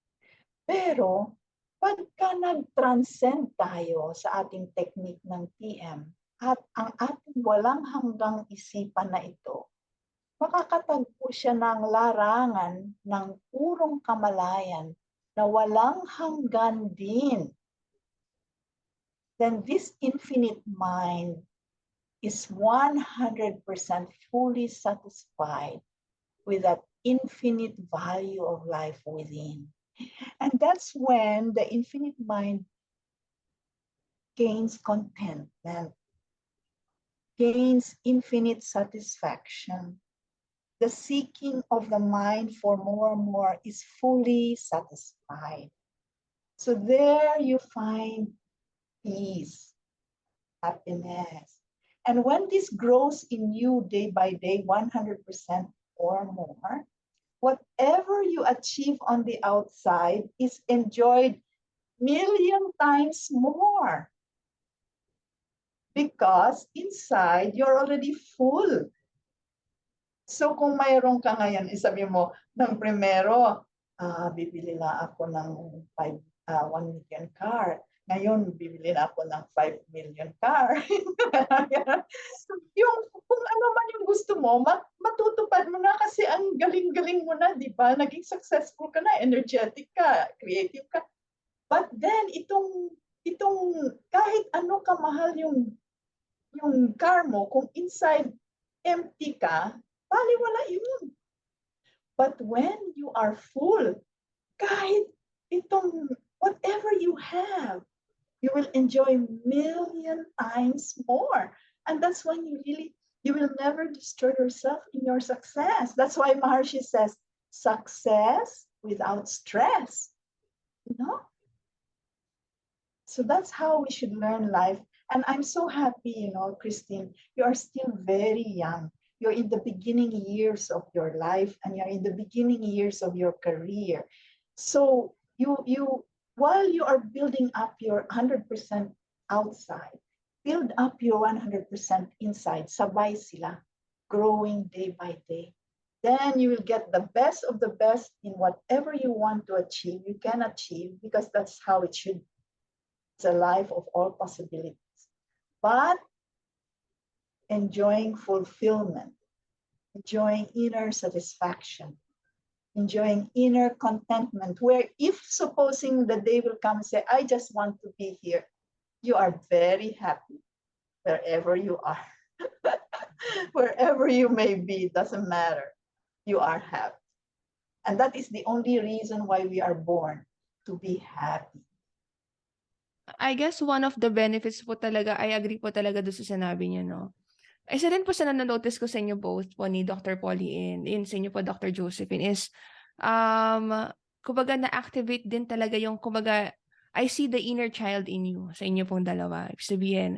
Pero, pagka nag-transcend tayo sa ating technique ng TM at ang ating walang hanggang isipan na ito, makakatagpo siya ng larangan ng purong kamalayan na walang hanggan din. Then this infinite mind is 100% fully satisfied with that infinite value of life within. And that's when the infinite mind gains contentment, gains infinite satisfaction. the seeking of the mind for more and more is fully satisfied. So there you find peace, happiness. And when this grows in you day by day, 100% or more, whatever you achieve on the outside is enjoyed million times more. Because inside, you're already full. So kung mayroon ka ngayon, isabi mo, ng primero, bibili na ako ng 1 million car. Ngayon, bibili na ako ng 5 million car. Yung, kung ano man yung gusto mo, matutupad mo na kasi ang galing-galing mo na, di ba? Naging successful ka na, energetic ka, creative ka. But then, itong kahit ano kamahal yung car mo, kung inside empty ka, baliwala yun. But when you are full, kahit itong whatever you have, you will enjoy million times more. And that's when you will never destroy yourself in your success. That's why Maharishi says, success without stress. You know? So that's how we should learn life. And I'm so happy, Christine, you are still very young. You're in the beginning years of your life and you're in the beginning years of your career. So while you are building up your 100% outside, build up your 100% inside. Sabay sila, growing day by day. Then you will get the best of the best in whatever you want to achieve, you can achieve, because that's how it should be. It's a life of all possibilities. But enjoying fulfillment, enjoying inner satisfaction, enjoying inner contentment, where if supposing the day will come and say, I just want to be here, you are very happy wherever you are. Wherever you may be, doesn't matter. You are happy. And that is the only reason why we are born, to be happy. I guess one of the benefits po talaga, I agree po talaga doon sa sinabi niyo, no? Isa rin po sa nanonotice ko sa inyo both po ni Dr. Poli and sa inyo po Dr. Josephine is, kumbaga na-activate din talaga yung, kumbaga, I see the inner child in you sa inyo pong dalawa. Ibig sabihin,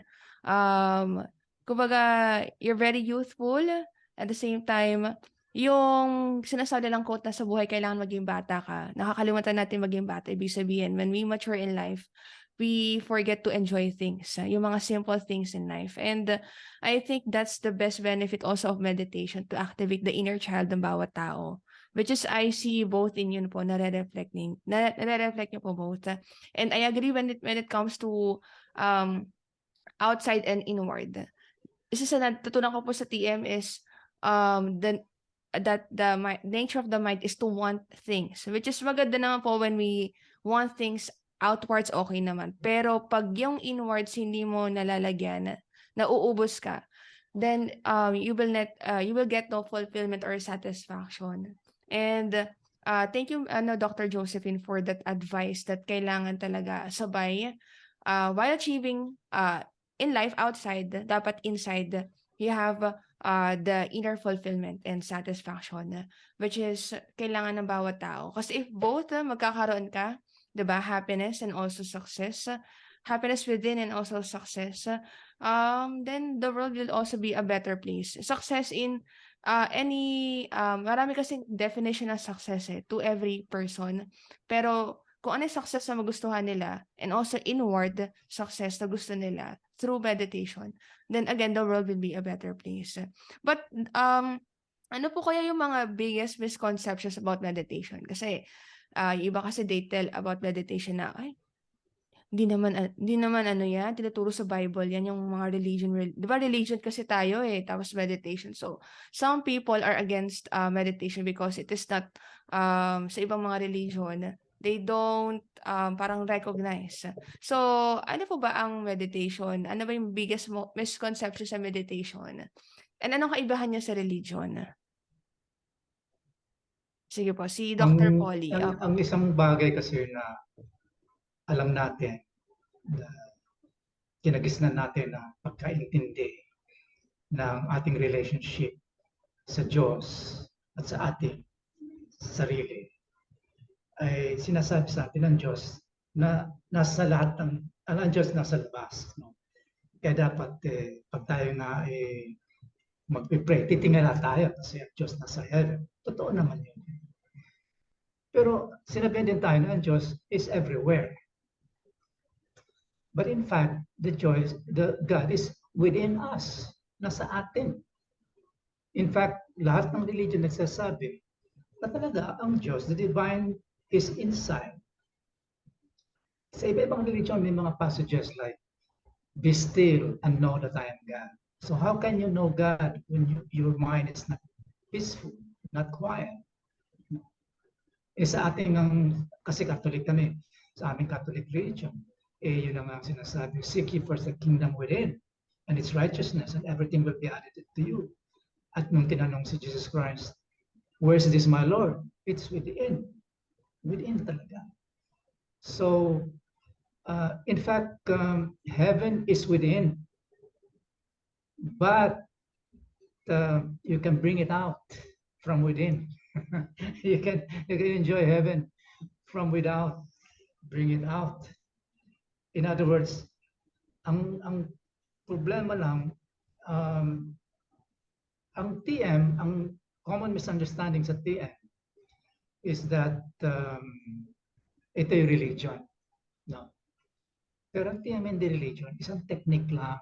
kumbaga, you're very youthful, at the same time, yung sinasabi lang quote na sa buhay, kailangan maging bata ka. Nakakalimutan natin maging bata. Ibig sabihin, when we mature in life, we forget to enjoy things, yung mga simple things in life. And I think that's the best benefit also of meditation, to activate the inner child ng bawat tao. Which is, I see both in yun po, nare-reflect niyo po both. And I agree when it comes to outside and inward. Isa sa natutunan ko po sa TM is the nature of the mind is to want things. Which is maganda naman po when we want things outwards, okay naman. Pero pag yung inwards hindi mo nalalagyan, nauubos ka, then you will get no fulfillment or satisfaction. And thank you, Dr. Josephine, for that advice that kailangan talaga sabay while achieving in life outside, dapat inside you have the inner fulfillment and satisfaction, which is kailangan ng bawat tao. Kasi if both magkakaroon ka, diba, happiness and also success, happiness within and also success, then the world will also be a better place. Success in marami kasing definition of success to every person. Pero kung ano yung success na magustuhan nila and also inward success na gusto nila through meditation, then again, the world will be a better place. But ano po kaya yung mga biggest misconceptions about meditation? Kasi iba kasi they tell about meditation na, ay, hindi naman ano yan, tinuturo sa Bible, yan yung mga religion. Di ba religion kasi tayo tapos meditation. So, some people are against meditation because it is not, sa ibang mga religion, they don't parang recognize. So, ano po ba ang meditation? Ano ba yung biggest misconception sa meditation? And anong kaibahan niya sa religion? Sige po, si Dr. Poli. Ang isang bagay kasi na alam natin, na kinagisnan natin na pagkaintindi ng ating relationship sa Diyos at sa ating sarili, ay sinasabi sa atin ng Diyos na nasa lahat ng, ang Diyos nasa labas. No? Kaya dapat pag tayo na magpipray, titingala tayo kasi ang Diyos nasa heaven. Totoo naman yun. Pero sinabihan din tayo na ang Diyos is everywhere. But in fact, the God is within us, nasa atin. In fact, lahat ng religion nagsasabi na talaga ang Diyos, the divine, is inside. Sa iba-ibang religion, may mga passages like, be still and know that I am God. So how can you know God when your mind is not peaceful, not quiet? Sa ating, kasi Catholic kami, sa aming Catholic religion, yun ang sinasabi, seek ye first the kingdom within and its righteousness and everything will be added to you. At nung tinanong si Jesus Christ, where is this, my Lord? It's within. Within talaga. So, in fact, heaven is within. But you can bring it out from within. you can enjoy heaven from without. Bring it out. In other words, ang problema lang, ang TM, ang common misunderstanding sa TM is that ito yung religion. No? Pero ang TM hindi religion, isang technique lang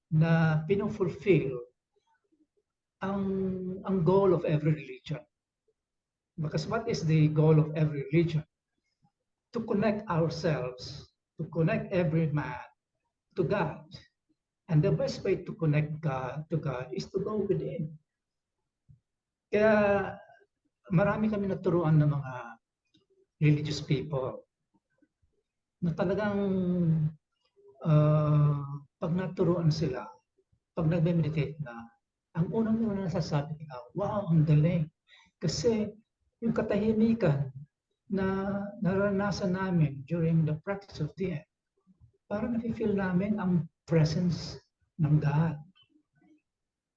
na pinufulfill ang goal of every religion. Because what is the goal of every religion? To connect ourselves, to connect every man to God. And the best way to connect God to God is to go within. Kaya marami kami naturuan ng mga religious people na talagang pag naturuan sila, pag nagme-meditate na, ang unang-una nasasabi nila, wow, ang galing. Kasi yung katahimikan na naranasan namin during the practice of TM, parang nafe-feel namin ang presence ng God.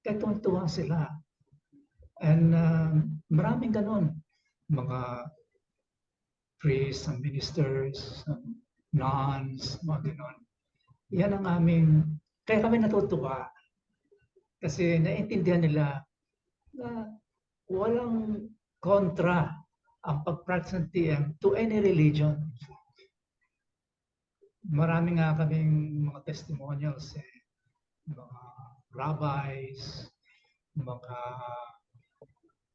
Kaya tuwan-tuwa sila. And maraming ganun. Mga priests, some ministers, some nuns, mga ganun. Yan ang aming, kaya kami natutuwa. Kasi naiintindihan nila na walang kontra ang pag-practice ng TM to any religion. Marami nga kaming mga testimonials, mga rabbis, mga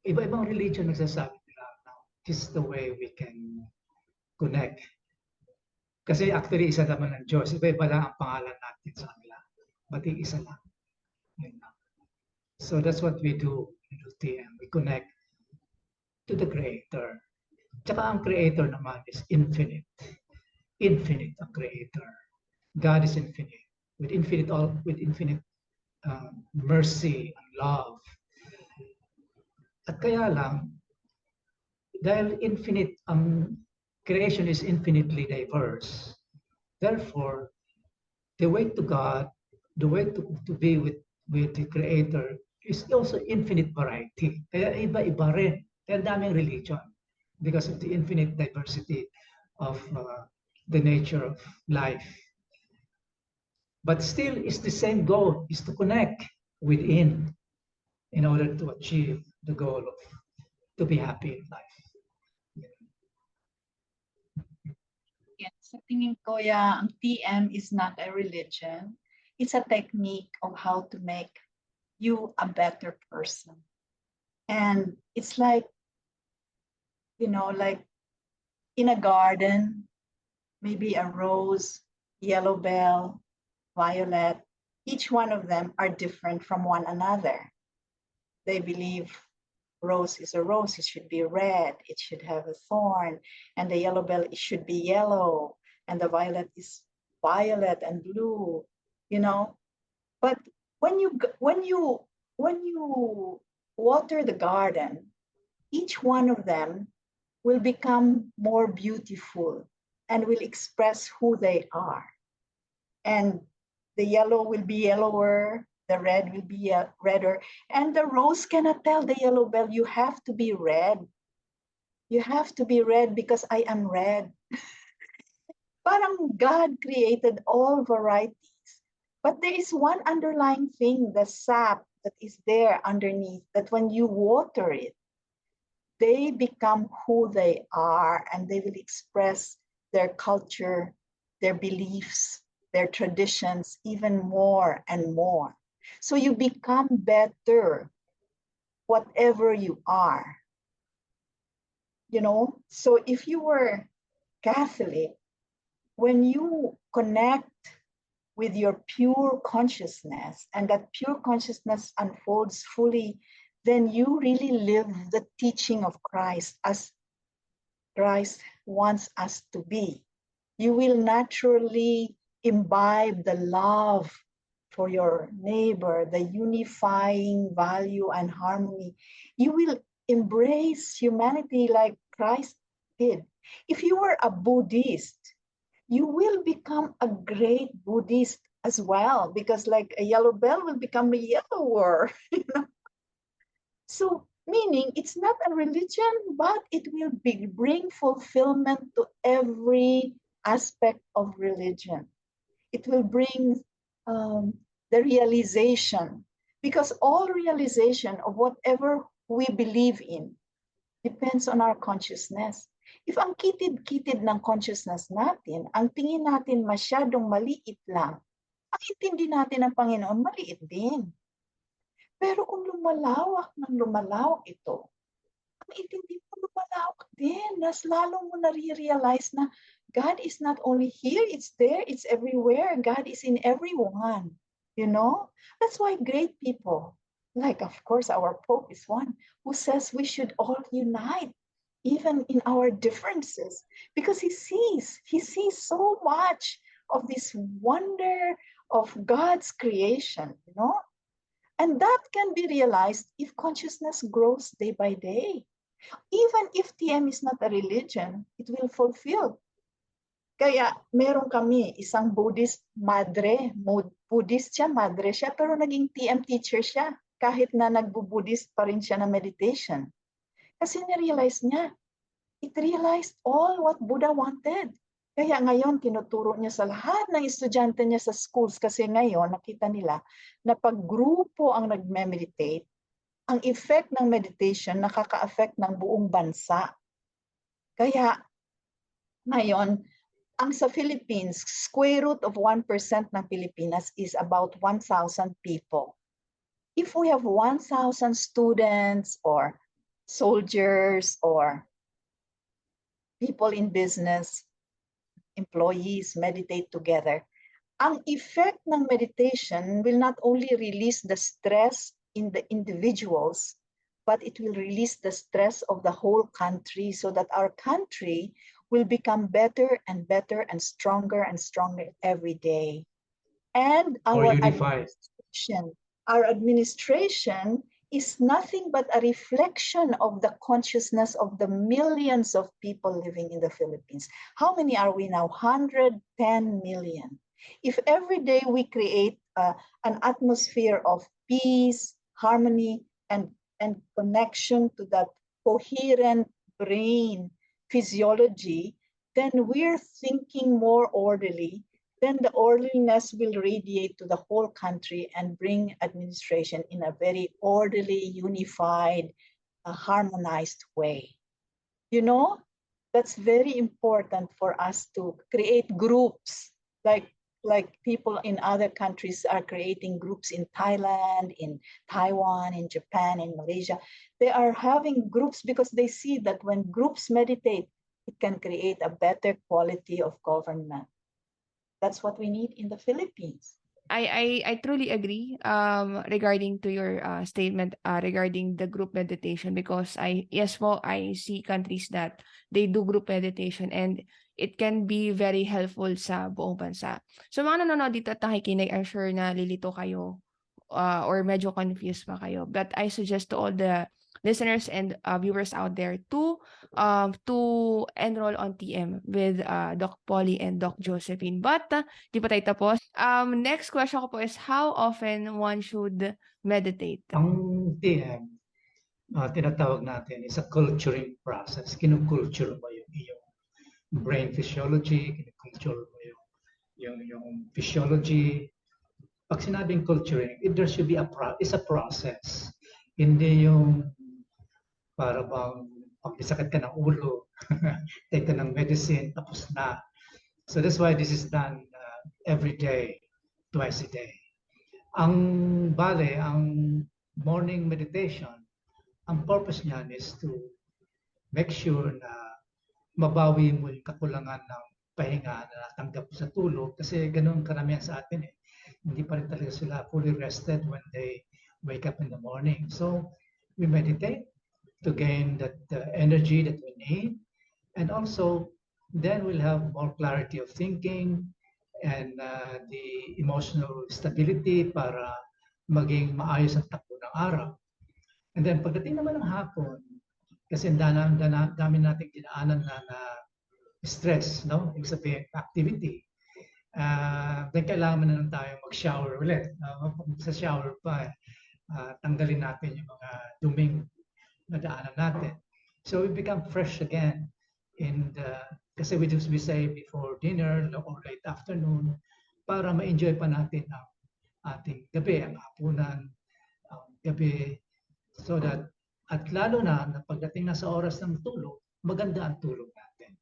iba-ibang religion nagsasabi nila na this is the way we can connect. Kasi actually isa naman ng Diyos, iba-iba lang ang pangalan natin sa kanila. But isa lang. So that's what we do in TM. We connect to the Creator. Tsaka ang Creator naman is infinite. Infinite ang Creator. God is infinite. With infinite mercy and love. At kaya lang, dahil infinite, creation is infinitely diverse. Therefore, the way to God, the way to be with the Creator is also infinite variety. Kaya iba-iba rin. Kaya daming religion because of the infinite diversity of the nature of life. But still, it's the same goal, is to connect within in order to achieve the goal of to be happy in life. Yes, sa tingin ko, ang TM is not a religion. It's a technique of how to make you a better person. And it's like, like in a garden, maybe a rose, yellow bell, violet, each one of them are different from one another. They believe rose is a rose, it should be red, it should have a thorn, and the yellow bell, it should be yellow, and the violet is violet and blue, But when you water the garden, each one of them will become more beautiful and will express who they are. And the yellow will be yellower, The red will be redder. And the rose cannot tell the yellow bell, you have to be red. You have to be red because I am red. Parang God created all varieties. But there is one underlying thing, the sap that is there underneath, that when you water it, they become who they are and they will express their culture, their beliefs, their traditions even more and more. So you become better, whatever you are. You know, so if you were Catholic, when you connect with your pure consciousness and that pure consciousness unfolds fully, then you really live the teaching of Christ as Christ wants us to be. You will naturally imbibe the love for your neighbor, the unifying value and harmony. You will embrace humanity like Christ did. If you were a Buddhist, you will become a great Buddhist as well, because like a yellow bell will become a yellower. You know? So meaning it's not a religion, but it will bring fulfillment to every aspect of religion. It will bring the realization, because all realization of whatever we believe in depends on our consciousness. If ang kitid-kitid ng consciousness natin, ang tingin natin masyadong maliit lang, ang intindi natin ng Panginoon, maliit din. Pero kung lumalawak ng lumalawak ito, ang intindi mo lumalawak din. Mas lalo mo na-realize na God is not only here, it's there, it's everywhere. God is in everyone, you know? That's why great people, like of course our Pope is one, who says we should all unite, even in our differences, because he sees so much of this wonder of God's creation, you know? And that can be realized if consciousness grows day by day. Even if TM is not a religion, it will fulfill. Kaya meron kami isang Buddhist madre, Buddhist siya, madre siya, pero naging TM teacher siya, kahit na nagbo-Buddhist pa rin siya na meditation. Kasi na-realize niya, it realized all what Buddha wanted. Kaya ngayon, tinuturo niya sa lahat ng estudyante niya sa schools, kasi ngayon, nakita nila na pag grupo ang nag-meditate, ang effect ng meditation nakaka-affect ng buong bansa. Kaya ngayon, ang sa Philippines, square root of 1% ng Pilipinas is about 1,000 people. If we have 1,000 students or soldiers or people in business, employees meditate together, ang effect ng meditation will not only release the stress in the individuals, but it will release the stress of the whole country, so that our country will become better and better and stronger every day. And our administration is nothing but a reflection of the consciousness of the millions of people living in the Philippines. How many are we now? 110 million. If every day we create an atmosphere of peace, harmony, and connection to that coherent brain physiology, then we're thinking more orderly, then the orderliness will radiate to the whole country and bring administration in a very orderly, unified, harmonized way. You know, that's very important for us to create groups, like people in other countries are creating groups in Thailand, in Taiwan, in Japan, in Malaysia. They are having groups because they see that when groups meditate, it can create a better quality of government. That's what we need in the Philippines. I truly agree regarding to your statement regarding the group meditation, because I see countries that they do group meditation and it can be very helpful sa buong bansa. So mga nanonood dito at nakikinig, I'm sure na lilito kayo or medyo confused pa kayo. But I suggest to all the listeners and viewers out there to enroll on TM with Doc Poli and Doc Josephine. But di pa tayo tapos. Next question ko po is how often one should meditate? Ang TM, tinatawag natin is a culturing process. Kinukulture mo yung iyong brain physiology, kinukulture mo yung physiology. Pag sinabing culturing, there should be a process. Hindi yung para bang pag sakit ka ng ulo, take ka ng medicine, tapos na. So that's why this is done every day, twice a day. Ang morning meditation, ang purpose niyan is to make sure na mabawi mo yung kakulangan ng pahinga na natanggap sa tulog kasi ganun karamihan sa atin eh. Hindi pa rin talaga sila fully rested when they wake up in the morning. So we meditate to gain that energy that we need, and also then we'll have more clarity of thinking and the emotional stability para maging maayos ang takbo ng araw. And then pagdating naman ng hapon, kasi dami nating dinaanan na stress, no? Ibig sabihin, activity. Then kailangan na lang tayo mag-shower ulit. Sa shower pa, tanggalin natin yung mga duming na daanan natin. So we become fresh again. Kasi we say before dinner or late afternoon para ma-enjoy pa natin ang ating gabi, ang hapunan, ang gabi, so that at lalo na pagdating na sa oras ng tulog, maganda ang tulog natin.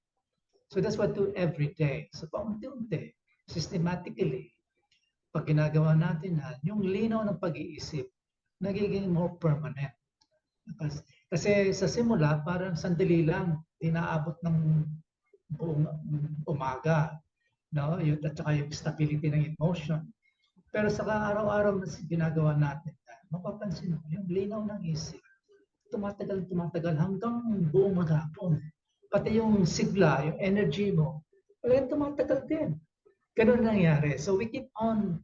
So that's what we do every day. So paunti-unti, systematically, pag ginagawa natin yung linaw ng pag-iisip, nagiging more permanent. Kasi sa simula, parang sandali lang, inaabot ng buong umaga, no? At saka yung stability ng emotion. Pero sa araw-araw na ginagawa natin, mapapansin mo, yung linaw ng isip, tumatagal hanggang buong maghapon. Pati yung sigla, yung energy mo, tumatagal din. Ganun nangyari. So we keep on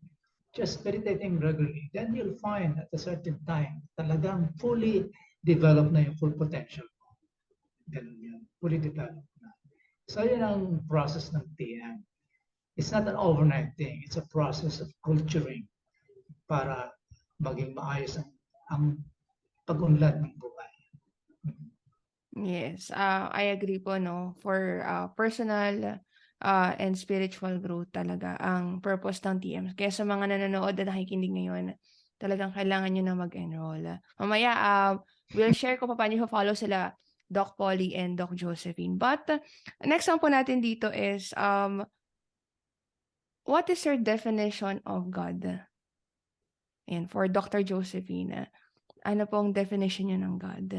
just meditating regularly. Then you'll find at a certain time, talagang fully develop na yung full potential mo. Ganun yun. Fully developed na. So yun ang process ng TM. It's not an overnight thing. It's a process of culturing para maging maayos ang pag-unlad ng buhay. Yes, I agree po, no? For personal and spiritual growth talaga ang purpose ng TM. Kaya sa mga nanonood na nakikinig ngayon, talagang kailangan nyo na mag-enroll. Mamaya, we'll share ko pa paano nyo follow sila, Doc Poli and Doc Josephine. But next one po natin dito is, what is your definition of God? And for Dr. Josephine, ano pong definition nyo ng God?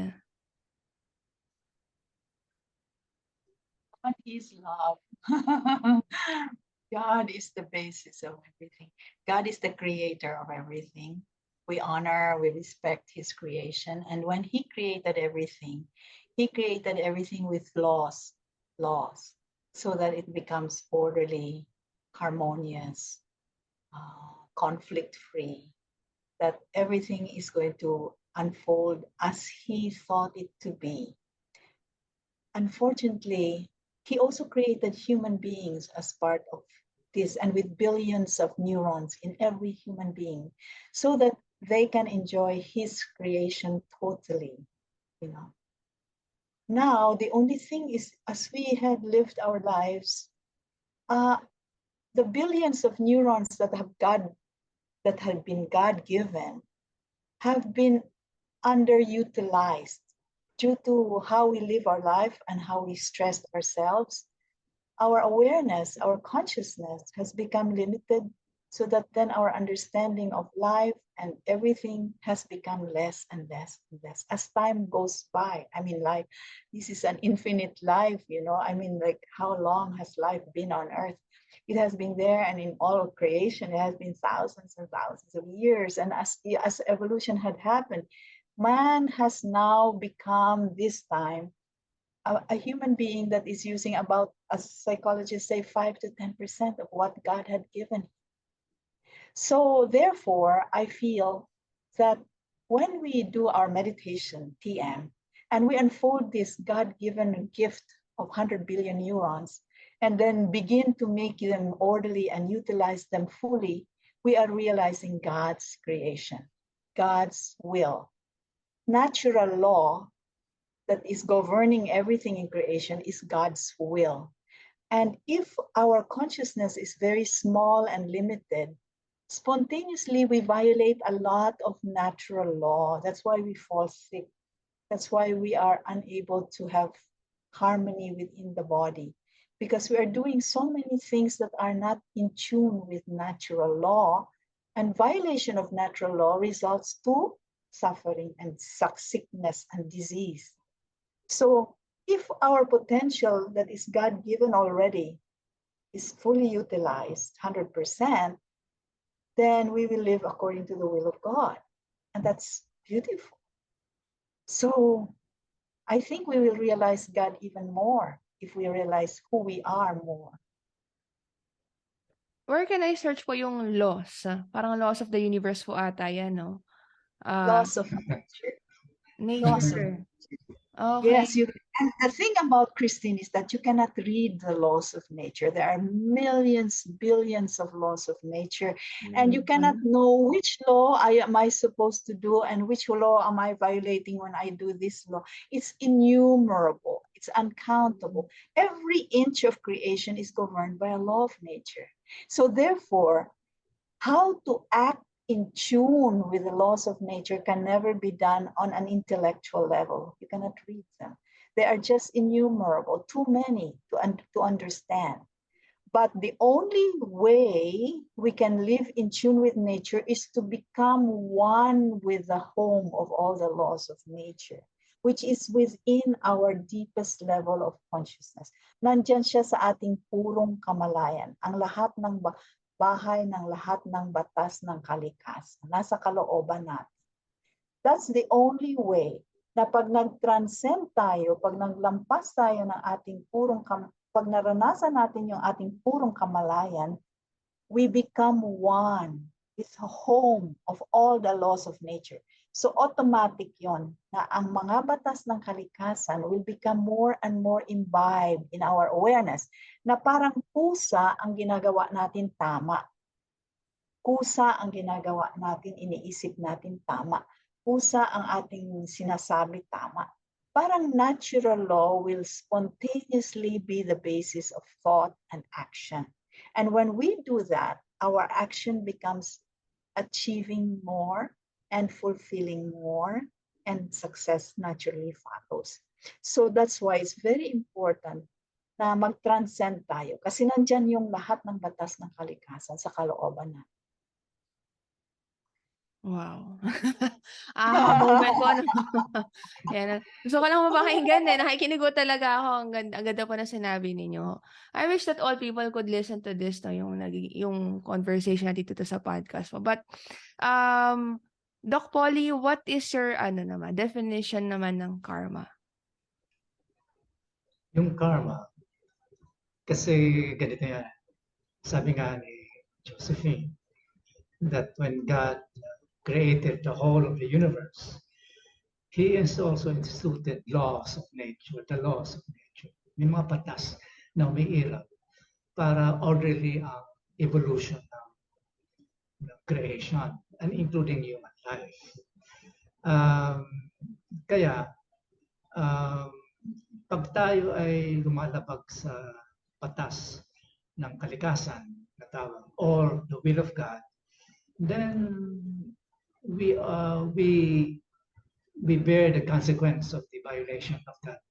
God is love. God is the basis of everything. God is the creator of everything. We honor, we respect his creation. And when he created everything with laws, so that it becomes orderly, harmonious, conflict-free, that everything is going to unfold as he thought it to be. Unfortunately, he also created human beings as part of this, and with billions of neurons in every human being, so that they can enjoy his creation totally, Now, the only thing is, as we had lived our lives, the billions of neurons that have been God-given have been underutilized due to how we live our life and how we stress ourselves. Our awareness, our consciousness has become limited, so that then our understanding of life and everything has become less and less and less as time goes by. I mean, like, this is an infinite life, I mean, like, how long has life been on earth? It has been there, and in all of creation, it has been thousands and thousands of years. And as evolution had happened, man has now become this time a human being that is using about, as psychologists say, 5 to 10% of what God had given. So therefore, I feel that when we do our meditation, TM, and we unfold this God-given gift of 100 billion neurons, and then begin to make them orderly and utilize them fully, we are realizing God's creation, God's will. Natural law that is governing everything in creation is God's will. And if our consciousness is very small and limited, spontaneously we violate a lot of natural law. That's why we fall sick. That's why we are unable to have harmony within the body, because we are doing so many things that are not in tune with natural law, and violation of natural law results to suffering and sickness and disease. So if our potential that is God-given already is fully utilized 100%, then we will live according to the will of God. And that's beautiful. So I think we will realize God even more if we realize who we are more. Where can I search po yung laws? Parang laws of the universe po ata yan, no? Laws of nature. Laws of Nature. Okay. Yes, and the thing about Christine is that you cannot read the laws of nature. There are millions, billions of laws of nature, and you cannot know which law am I supposed to do and which law am I violating when I do this law. It's innumerable. It's uncountable. Every inch of creation is governed by a law of nature. So therefore, how to act in tune with the laws of nature can never be done on an intellectual level. You cannot read them. They are just innumerable, too many to understand. But the only way we can live in tune with nature is to become one with the home of all the laws of nature, which is within our deepest level of consciousness. Nandyan siya sa ating purong kamalayan. Ang lahat ng bahay ng lahat ng batas ng kalikasan. Nasa kalooban natin. That's the only way na pag nag-transcend tayo, pag naglampas tayo ng ating pag naranasan natin yung ating purong kamalayan, we become one with the home of all the laws of nature. So automatic yon na ang mga batas ng kalikasan will become more and more imbibed in our awareness, na parang kusa ang ginagawa natin tama. Kusa ang ginagawa natin, iniisip natin tama. Kusa ang ating sinasabi tama. Parang natural law will spontaneously be the basis of thought and action. And when we do that, our action becomes achieving more and fulfilling more, and success naturally follows. So that's why it's very important na mag-transcend tayo, kasi nandyan yung lahat ng batas ng kalikasan sa kalooban natin. Wow. Moment ko. Ano? Yan. Gusto ko lang mapakinggan eh. Nakikinig ko talaga ako. Ang ganda po na sinabi ninyo. I wish that all people could listen to this, no, yung conversation natin dito sa podcast mo. But, Doc Poli, what is your definition naman ng karma? Yung karma, kasi ganito yan. Sabi nga ni Josephine, that when God created the whole of the universe, He has also instituted laws of nature, the laws of nature. May mga batas na umiirap para orderly ang evolution ng creation, and including human life. Kaya, pag tayo ay lumalabag sa batas ng kalikasan na tawag, or the will of God, then we bear the consequence of the violation of that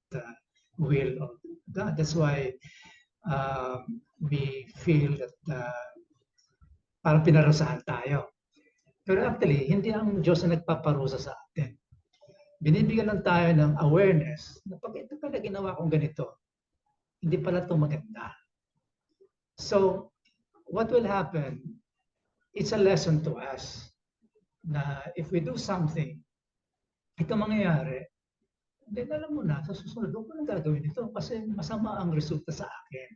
will of God. That's why we feel that parang pinarusahan tayo. Pero actually, hindi ang Diyos na nagpaparusa sa atin. Binibigyan lang tayo ng awareness na pag ito pala ginawa kong ganito, hindi pala ito maganda. So, what will happen, it's a lesson to us na if we do something, ito mangyayari, then alam mo na, sa susunod, huwag mo nang gagawin ito kasi masama ang resulta sa akin.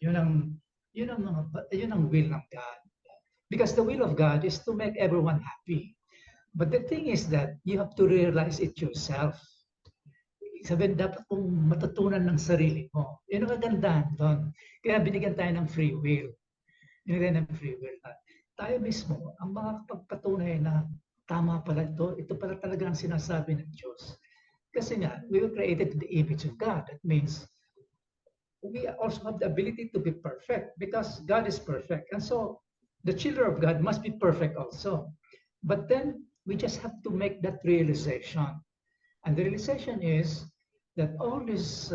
Yun ang will ng God. Because the will of God is to make everyone happy. But the thing is that you have to realize it yourself. Sabihin, dapat kong matutunan ng sarili mo. Yun ang kagandahan doon. Kaya binigyan tayo ng free will. Binigyan ng free will. Tayo mismo, ang mga pagpatunay na tama pala ito pala talaga ang sinasabi ng Diyos. Kasi nga, we were created in the image of God. That means, we also have the ability to be perfect because God is perfect. And so, the children of God must be perfect also. But then, we just have to make that realization. And the realization is that all these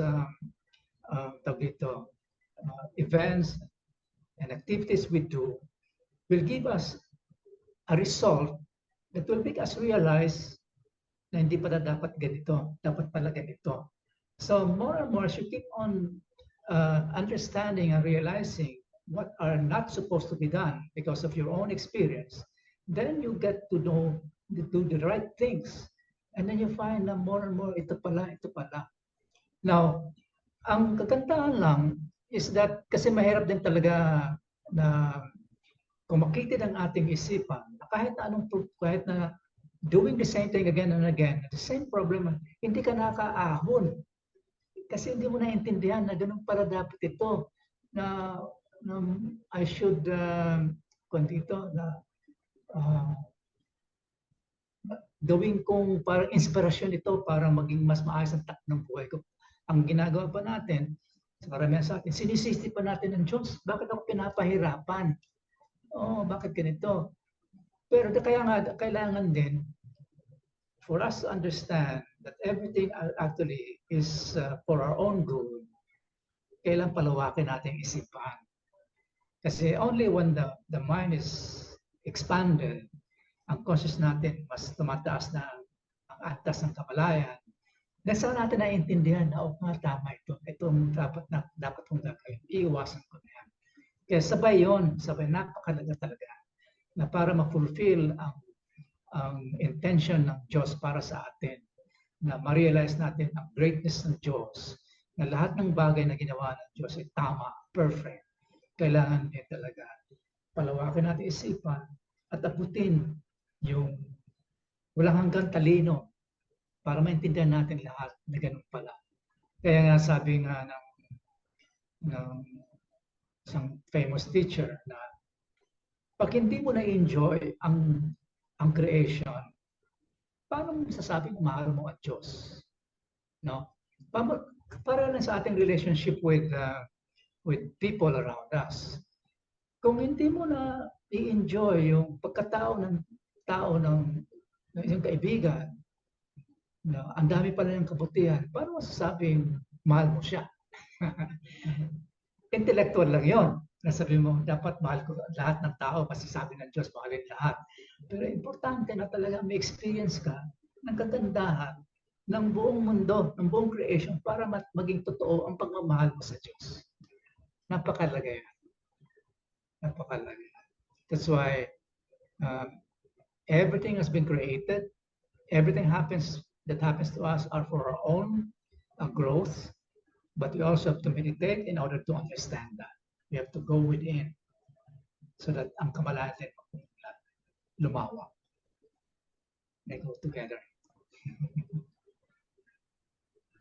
events and activities we do will give us a result that will make us realize na hindi pala dapat ganito, dapat pala ganito. So more and more, as you keep on understanding and realizing what are not supposed to be done because of your own experience, then you get to know, to do the right things. And then you find na more and more, ito pala, ito pala. Now, ang kagandahan lang is that kasi mahirap din talaga na kumakitid ang ating isipan na kahit na doing the same thing again and again, the same problem, hindi ka nakaahon. Kasi hindi mo naintindihan na ganun pala dapat ito, na I should, gawin kong parang inspirasyon ito para maging mas maayos ang takbo ng buhay ko. Ang ginagawa pa natin, sa karamihan sa atin, sinisisi pa natin ng Diyos. Bakit ako pinapahirapan? Bakit ganito? Pero kaya nga, kailangan din for us to understand that everything actually is for our own good. Kailan palawakin natin isipan. Kasi only when the mind is expanded, ang conscious natin mas tumataas na ang antas ng kamalayan, na saan natin naiintindihan na tama ito. Itong dapat kong gagawin. Iiwasan ko na yan. Kaya sabay yun, napakalaga talaga na para ma-fulfill ang intention ng Diyos para sa atin, na ma-realize natin ang greatness ng Diyos, na lahat ng bagay na ginawa ng Diyos ay tama, perfect. Kailangan din talaga palawakin natin isipan at abutin yung walang hanggang talino para maintindihan natin lahat na ganun pala. Kaya nga sabi nga ng isang famous teacher na pag hindi mo na-enjoy ang creation, paano mo masasabing mahal mo ang Diyos? No? Para lang sa ating relationship with people around us. Kung hindi mo na i-enjoy yung pagkatao ng isang kaibigan, no, ang dami pala ng kabutihan, paano masasabing mahal mo siya? Intellectual lang yon. Nasabi mo, dapat mahal ko lahat ng tao, masasabi ng Diyos, mahalin lahat. Pero importante na talaga may experience ka ng kagandahan ng buong mundo, ng buong creation, para maging totoo ang pagmamahal mo sa Diyos. Napakalaga yan. Napakalaga. That's why everything has been created. Everything that happens to us are for our own growth, but we also have to meditate in order to understand that. We have to go within so that ang kamalayan din lumawak. They go together.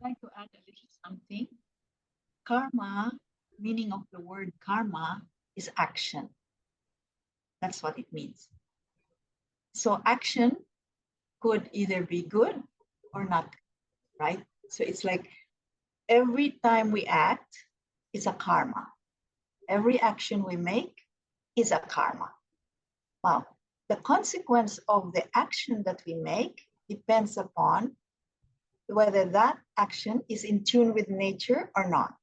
I'd like to add a little something. Karma, meaning of the word karma, is action. That's what it means. So action could either be good or not, right? So it's like every time we act, it's a karma. Every action we make is a karma. Wow. The consequence of the action that we make depends upon whether that action is in tune with nature or not.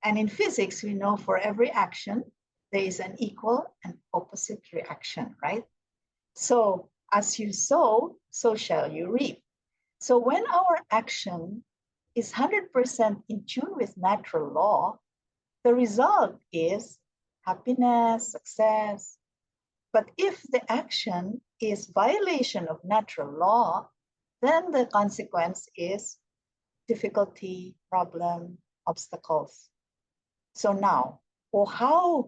And in physics, we know for every action, there is an equal and opposite reaction, right? So as you sow, so shall you reap. So when our action is 100% in tune with natural law, the result is happiness, success. But if the action is violation of natural law, then the consequence is difficulty, problem, obstacles. So now, how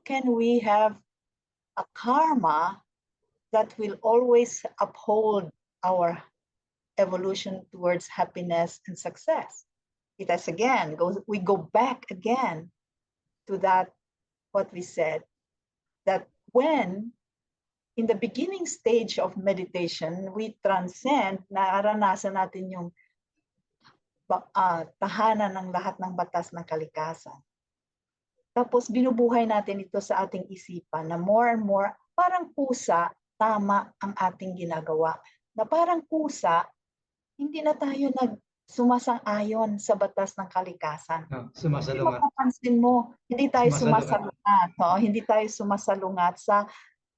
can we have a karma that will always uphold our evolution towards happiness and success. It has again, we go back again to that, what we said, that when in the beginning stage of meditation, we transcend, naranasan natin yung tahanan ng lahat ng batas ng kalikasan. Tapos binubuhay natin ito sa ating isipan na more and more, parang kusa, tama ang ating ginagawa. Na parang kusa, hindi na tayo sumasang-ayon sa batas ng kalikasan. Sumasalungat. Mapapansin mo, hindi tayo sumasalungat. Hindi tayo sumasalungat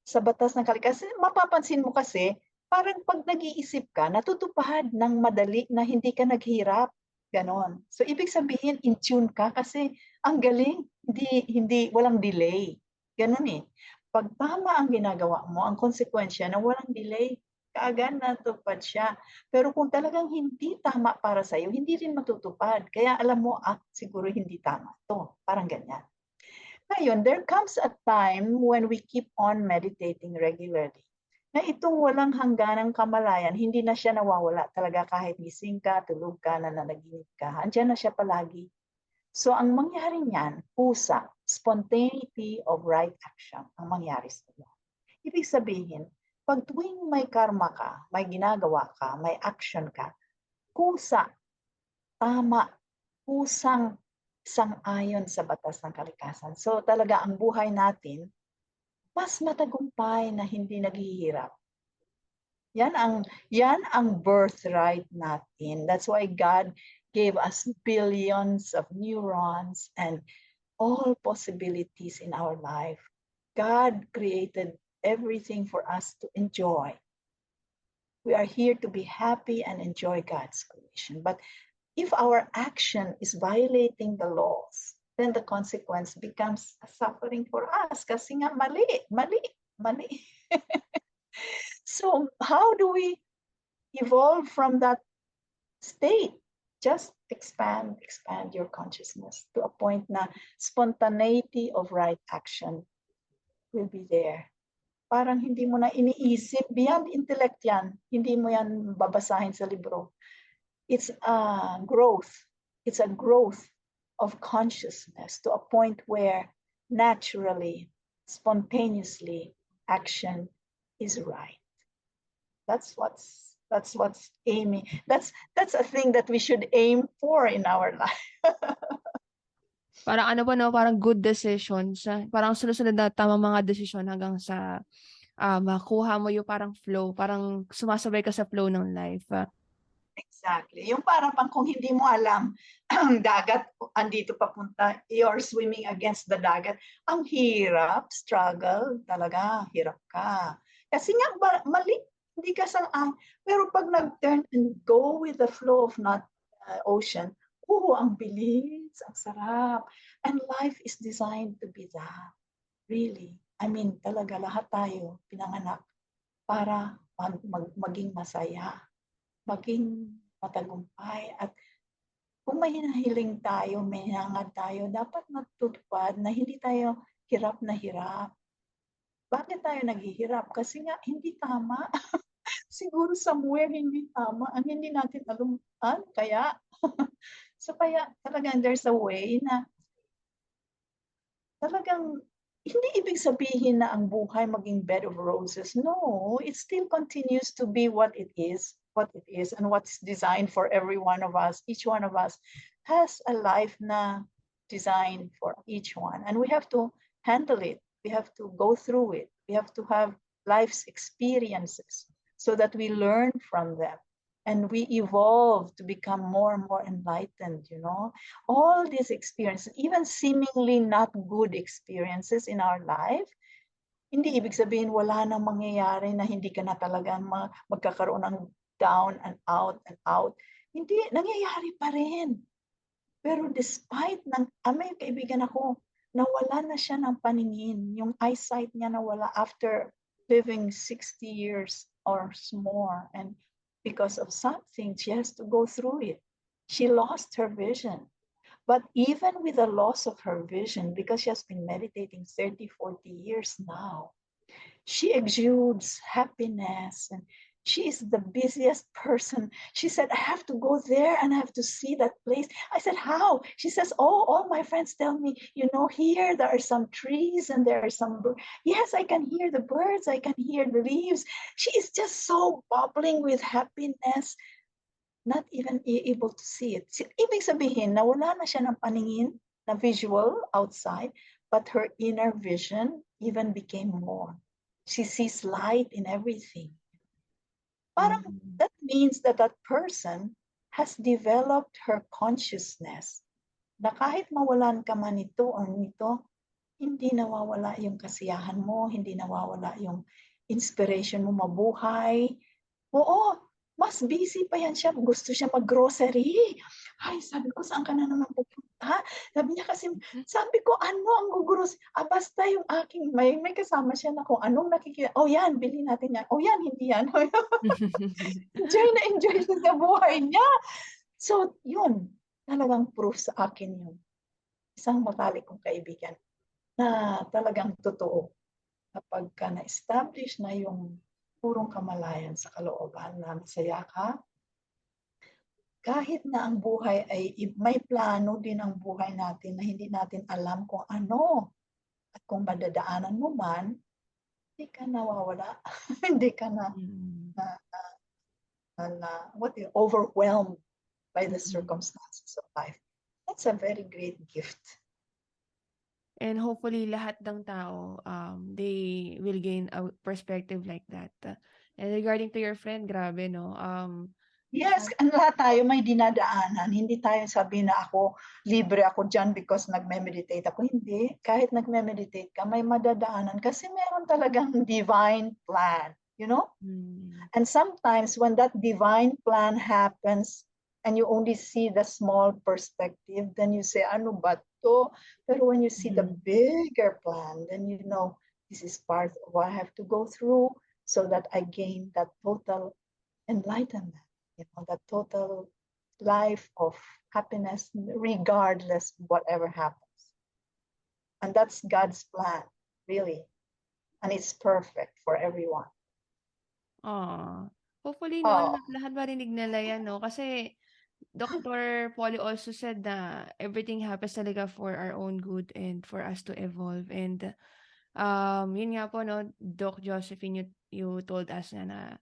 sa batas ng kalikasan. Mapapansin mo kasi, parang pag nag-iisip ka, natutupad ng madali na hindi ka naghirap. Ganon. So, ibig sabihin, in tune ka kasi ang galing, walang delay. Ganon eh. Pag tama ang ginagawa mo, ang konsekwensya na walang delay, kaagad natupad siya. Pero kung talagang hindi tama para sa'yo, hindi rin matutupad. Kaya alam mo, siguro hindi tama to. Parang ganyan. Ngayon, there comes a time when we keep on meditating regularly, na itong walang hangganang kamalayan, hindi na siya nawawala talaga kahit gising ka, tulog ka, nananaginip ka. Andiyan na siya palagi. So ang mangyari niyan, pusa, spontaneity of right action, ang mangyari sa iyo. Ibig sabihin, pag tuwing may karma ka, may ginagawa ka, may action ka, kusa, tama, kusang sang-ayon sa batas ng kalikasan. So talaga ang buhay natin, mas matagumpay na hindi naghihirap. Yan ang birthright natin. That's why God gave us billions of neurons and all possibilities in our life. God created everything for us to enjoy. We are here to be happy and enjoy God's creation. But if our action is violating the laws, then the consequence becomes a suffering for us. Kasi nga mali. So how do we evolve from that state? Just expand your consciousness to a point na spontaneity of right action will be there. Parang hindi mo na iniisip, beyond intellect yan, hindi mo yan babasahin sa libro. It's a growth. It's a growth of consciousness to a point where naturally, spontaneously, action is right. That's what's aiming. That's a thing that we should aim for in our life. Parang ano ba, no? Parang good decisions. Parang sunod-sunod na tamang mga desisyon hanggang sa makuha mo yung parang flow. Parang sumasabay ka sa flow ng life. Exactly. Yung parang kung hindi mo alam, ang dagat, andito papunta, you're swimming against the dagat. Ang hirap, struggle, talaga, hirap ka. Kasi nga, mali, hindi ka sang-ang. Pero pag nag-turn and go with the flow of not ocean, ang bilis, ang sarap. And life is designed to be that. Really. I mean, talaga, lahat tayo pinanganak para maging masaya, maging matagumpay. At kung may hinahiling tayo, may hinangad tayo, dapat matutupad na hindi tayo hirap na hirap. Bakit tayo naghihirap? Kasi nga, hindi tama. Siguro somewhere hindi tama. Ang hindi natin alam, kaya. So kaya talagang there's a way na talagang hindi ibig sabihin na ang buhay maging bed of roses. No, it still continues to be what it is, and what's designed for every one of us. Each one of us has a life na designed for each one. And we have to handle it. We have to go through it. We have to have life's experiences so that we learn from them. And we evolve to become more and more enlightened, All these experiences, even seemingly not good experiences in our life, hindi ibig sabihin wala nang mangyayari na hindi ka na talagang magkakaroon ng down and out and out. Hindi, nangyayari pa rin. Pero despite may kaibigan ako, nawala na siya ng paningin. Yung eyesight niya nawala after living 60 years or more. And because of something, she has to go through it. She lost her vision. But even with the loss of her vision, because she has been meditating 30, 40 years now, She exudes happiness, and she is the busiest person. She said, I have to go there and I have to see that place. I said, how? She says, oh, all my friends tell me, here there are some trees and there are some birds. Yes, I can hear the birds. I can hear the leaves. She is just so bubbling with happiness, not even able to see it. Ibig sabihin, nawala na siya ng paningin, na visual outside, but her inner vision even became more. She sees light in everything. Parang that means that that person has developed her consciousness na kahit mawalan ka man ito or nito, hindi nawawala yung kasiyahan mo, hindi nawawala yung inspiration mo mabuhay. Oo, mas busy pa yan siya. Gusto siya mag-grocery. Ay, sabi ko, saan ka na naman pupunta? Sabi niya kasi, sabi ko, ano ang gugros? Basta yung aking, may kasama siya na kung anong nakikita. Oh, yan, bilhin natin yan. Oh, yan, hindi yan. Enjoy na enjoy siya sa buhay niya. So, yun, talagang proof sa akin yun. Isang matalik kong kaibigan na talagang totoo. Kapag ka na-establish na yung purong kamalayan sa kalooban na masaya ka, kahit na ang buhay ay may plano din ang buhay natin na hindi natin alam kung ano at kung madadaanan mo man, hindi ka nawawala. Hindi ka overwhelmed by the circumstances of life. That's a very great gift. And hopefully lahat ng tao they will gain a perspective like that. And regarding to your friend, grabe no. Yes, ang lahat tayo may dinadaanan. Hindi tayo sabi na ako, libre ako dyan because nagme-meditate ako. Hindi. Kahit nagme-meditate ka, may madadaanan kasi meron talagang divine plan. And sometimes when that divine plan happens and you only see the small perspective, then you say, ano ba to? Pero when you see the bigger plan, then you know, this is part of what I have to go through so that I gain that total enlightenment. The total life of happiness, regardless of whatever happens. And that's God's plan, really. And it's perfect for everyone. Hopefully, no, lahat marinig nila yan, no? Kasi Dr. Poli also said na everything happens talaga for our own good and for us to evolve. And yun nga po, no, Doc Josephine, you told us na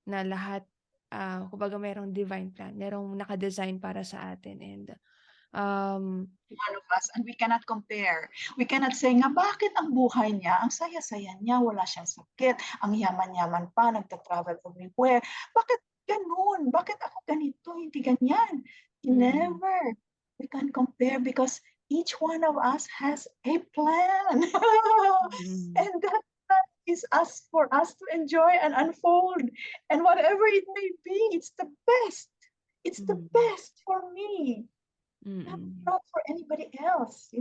lahat kumbaga merong divine plan, merong naka-design para sa atin, and one of us, and we cannot compare. We cannot say nga, bakit ang buhay niya, ang saya-saya niya, wala siyang sakit, ang yaman-yaman pa, nagta-travel everywhere. Bakit ganun? Bakit ako ganito? Hindi ganyan. Never. We can't compare because each one of us has a plan. And that is for us to enjoy and unfold. And whatever it may be, it's the best. It's the best for me. Not for anybody else,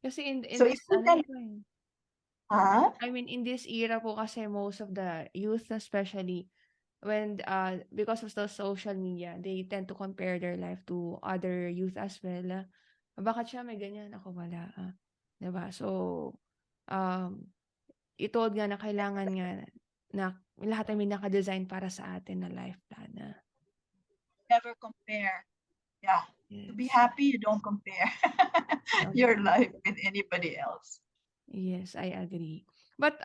Kasi in so this I mean, in this era po kasi most of the youth, especially when because of the social media, they tend to compare their life to other youth as well. Bakit siya may ganyan, ako wala. Diba? So itold nga na kailangan nga na lahat ay may naka-design para sa atin na life plan. Never compare. Yeah. Yes. To be happy, you don't compare your life with anybody else. Yes, I agree. But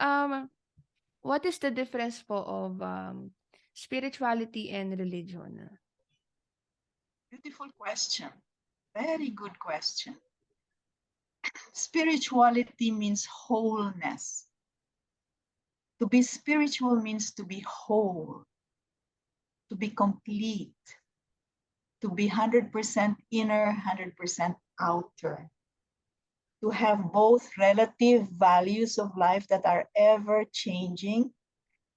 what is the difference po of spirituality and religion? Beautiful question. Very good question. Spirituality means wholeness. To be spiritual means to be whole, to be complete, to be 100% inner, 100% outer, to have both relative values of life that are ever changing,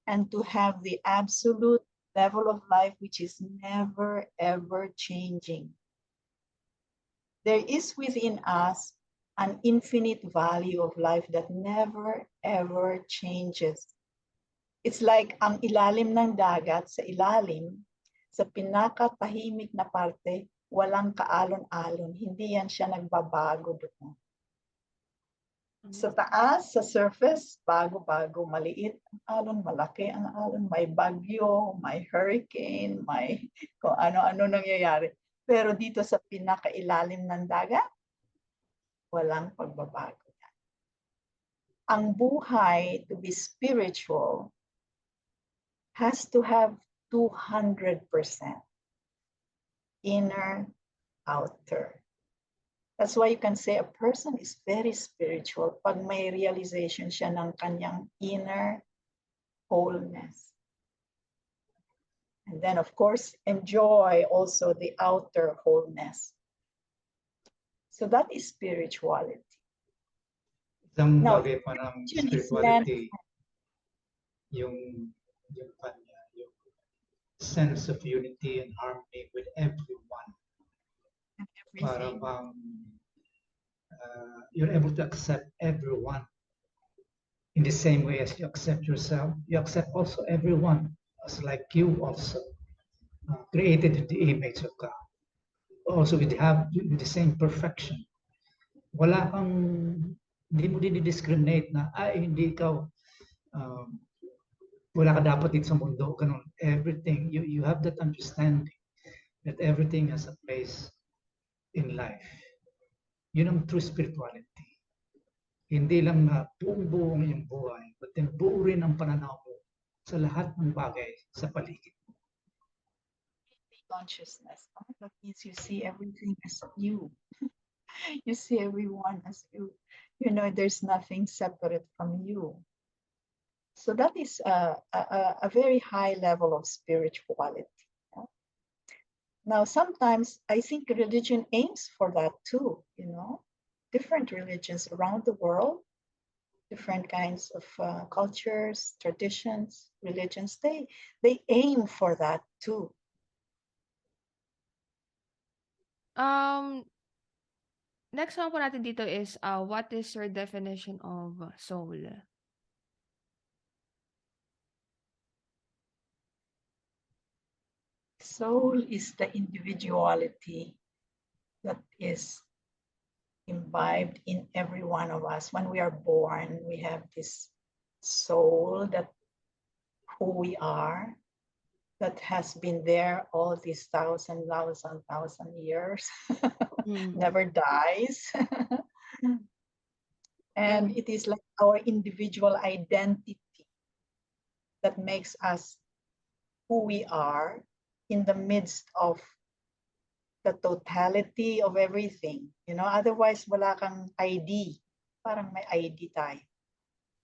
and to have the absolute level of life which is never, ever changing. There is within us an infinite value of life that never, ever changes. It's like ang ilalim ng dagat, sa ilalim, sa pinakatahimik na parte, walang kaalon-alon. Hindi yan siya nagbabago doon. Sa taas, sa surface, bago-bago, maliit ang alon, malaki ang alon, may bagyo, may hurricane, may kung ano-ano nangyayari. Pero dito sa pinakailalim ng dagat, walang pagbabago. Ang buhay to be spiritual has to have 200% inner, outer. That's why you can say a person is very spiritual pag may realization siya ng kanyang inner wholeness. And then, of course, enjoy also the outer wholeness. So that is spirituality. Isang Now, bagay pa ng religion is spirituality, yung kanya, yung sense of unity and harmony with everyone. Para everything. bang you're able to accept everyone in the same way as you accept yourself. You accept also everyone as like you also, created in the image of God. Also with the same perfection. Wala kang, hindi mo din discriminate na, hindi ikaw, wala ka dapat dito sa mundo. Ganun. Everything, you have that understanding that everything has a place in life. Yun ang true spirituality. Hindi lang na buong-buo ang iyong buhay, but then buo rin ang pananaw mo sa lahat ng bagay sa paligid. Consciousness. That means you see everything as you. You see everyone as you. You know, there's nothing separate from you. So that is a very high level of spirituality. Now, sometimes I think religion aims for that too, you know. Different religions around the world, different kinds of cultures, traditions, religions, they aim for that too. Next one po natin dito is, what is your definition of soul? Soul is the individuality that is imbibed in every one of us. When we are born, we have this soul, that who we are, that has been there all these thousand years, never dies. And it is like our individual identity that makes us who we are in the midst of the totality of everything. You know, otherwise wala kang ID. Parang may ID tayo.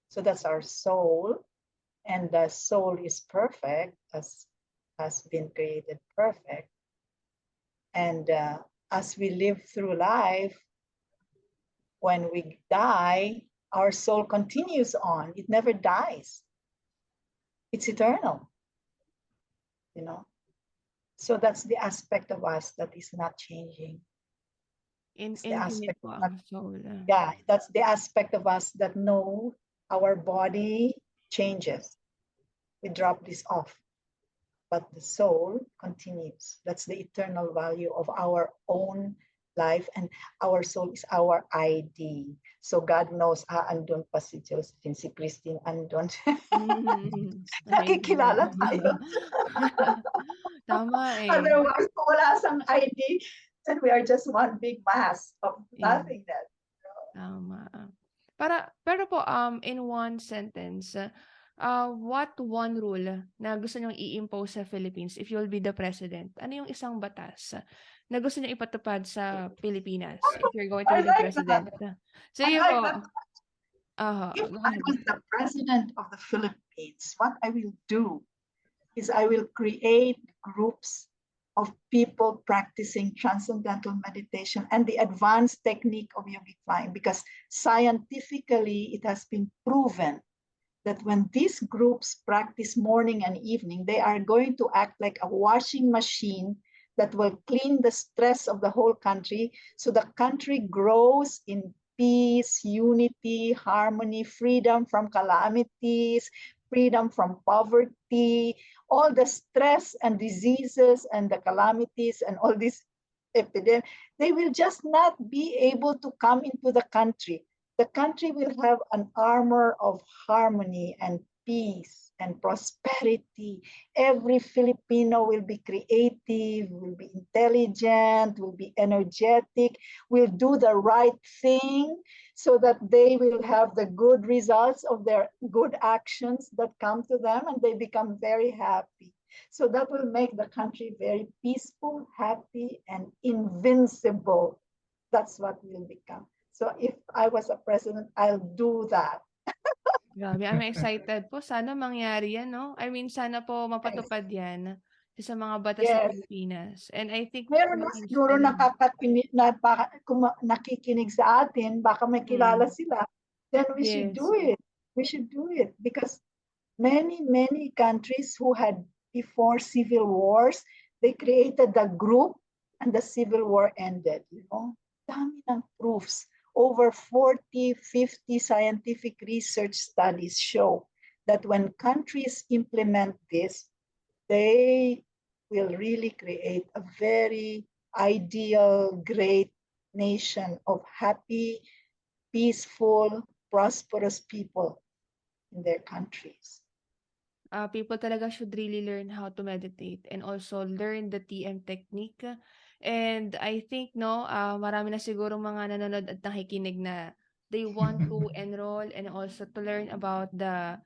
So that's our soul. And the soul is perfect, has been created perfect. And as we live through life, when we die, our soul continues on. It never dies. It's eternal, you know. So that's the aspect of us that is not changing. Infinite po ang soul. Yeah, that's the aspect of us that know our body changes. We drop this off, but the soul continues. That's the eternal value of our own life, and our soul is our ID. So God knows, andun pa si Josephine, si Christine, andun. Nakikilala tayo. Tama eh. Otherwise, kung wala sang ID, then we are just one big mass of nothingness. Tama. Pero po, in one sentence, what one rule na gusto niyong i-impose sa Philippines if you'll be the president? Ano yung isang batas na gusto niyong ipatupad sa Pilipinas if you're going to be the president? So yun po. If I was the president of the Philippines, what I will do is I will create groups of people practicing transcendental meditation and the advanced technique of yogic flying, because scientifically it has been proven that when these groups practice morning and evening, they are going to act like a washing machine that will clean the stress of the whole country, so the country grows in peace, unity, harmony, freedom from calamities, freedom from poverty, all the stress and diseases and the calamities and all these epidemics, they will just not be able to come into the country. the country will have an armor of harmony and peace and prosperity. Every Filipino will be creative, will be intelligent, will be energetic, will do the right thing so that they will have the good results of their good actions that come to them and they become very happy. So that will make the country very peaceful, happy, and invincible. That's what we'll become. So if I was a president, I'll do that. Grabe, I'm excited po. Sana mangyari yan, no? I mean, sana po mapatupad yan sa mga batas sa Yes. Pilipinas. And I think Meron na Philippines siguro talaga. nakikinig sa atin, baka may kilala sila, then we should Yes. do it. We should do it because many, many countries who had before civil wars, they created the group and the civil war ended, you know. Dami ng proofs. Over 40, 50 scientific research studies show that when countries implement this, they will really create a very ideal, great nation of happy, peaceful, prosperous people in their countries. People talaga should really learn how to meditate and also learn the TM technique. And I think, no, marami na siguro mga nanonood at nakikinig na they want to enroll and also to learn about the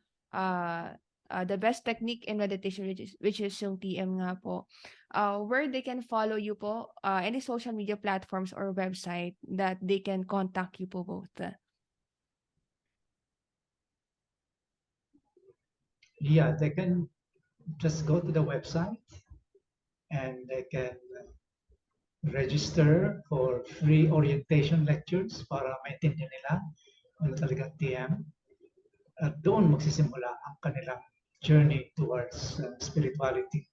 best technique in meditation, which is yung TM nga po. Where they can follow you po, any social media platforms or website that they can contact you po both. Yeah, they can just go to the website and they can register for free orientation lectures para maintindihan nila ano talagang TM. At doon magsisimula ang kanilang journey towards spirituality.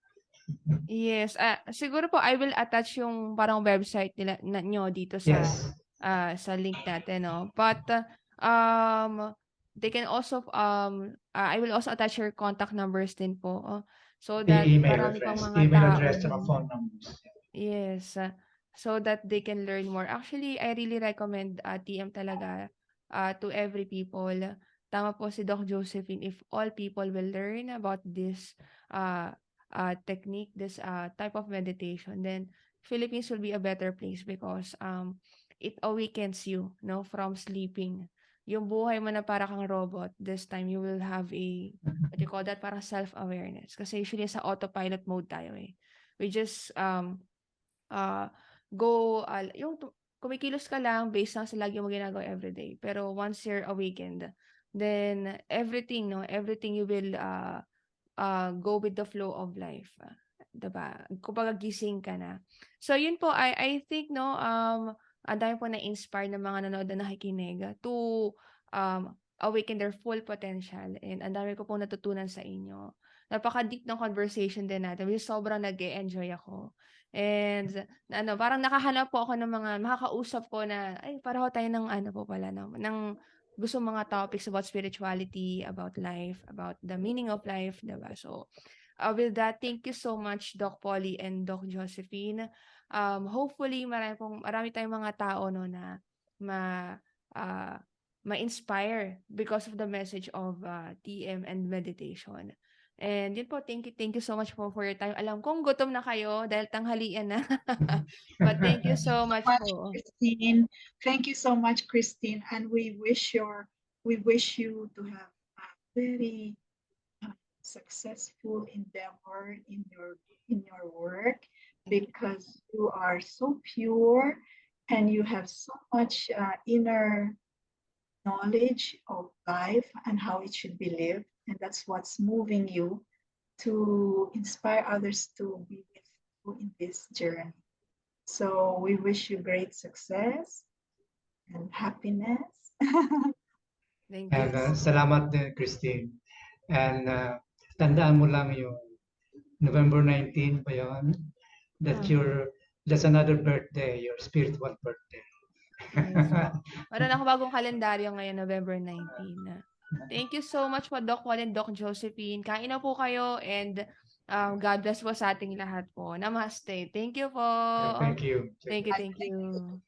Yes, siguro po I will attach yung parang website nyo dito sa Yes. sa link natin, no. But they can also I will also attach your contact numbers din po, so The that email marami pang address, mga email tao. address and phone numbers. Yes, so that they can learn more. Actually, I really recommend TM talaga to every people. Tama po si Doc Josephine, if all people will learn about this technique, this type of meditation, then Philippines will be a better place because it awakens you, no, from sleeping. Yung buhay mo na para kang robot, this time you will have a, what you call that, parang self-awareness. Kasi usually sa autopilot mode tayo eh. We just yung kumikilos ka lang based lang sa lagi mo ginagawa everyday. Pero once you're awakened, then everything you will go with the flow of life. Diba? Kumbaga gising ka na. So yun po, I think ang dami po na-inspire ng mga nanonood na nakikinig to awaken their full potential, and ang dami ko pong natutunan sa inyo. Napaka-deep ng conversation din natin. Sobrang nag-e-enjoy ako. And parang nakahanap po ako ng mga makakausap ko na ay pareho tayo ng ng gusto mga topics about spirituality, about life, about the meaning of life, diba? So, with that, thank you so much, Doc Poli and Doc Josephine. Hopefully, marami tayong mga tao na ma-inspire because of the message of TM and meditation. And yun po, thank you so much for your time. Alam kong gutom na kayo dahil tanghalian na. But thank you so much po. Christine. Thank you so much, Christine. And we wish you to have a very successful endeavor in your work, because you are so pure and you have so much inner knowledge of life and how it should be lived. And that's what's moving you to inspire others to be with you in this journey. So we wish you great success and happiness. Thank you. And salamat din, Christine. And tandaan mo lang yung November 19 pa yun, that's another birthday, your spiritual birthday. Yes, meron ako bagong kalendaryo ngayon, November 19. Thank you so much po, Doc Juan and Doc Josephine. Kain na po kayo, and God bless po sa ating lahat po. Namaste. Thank you po. Thank you. Thank you.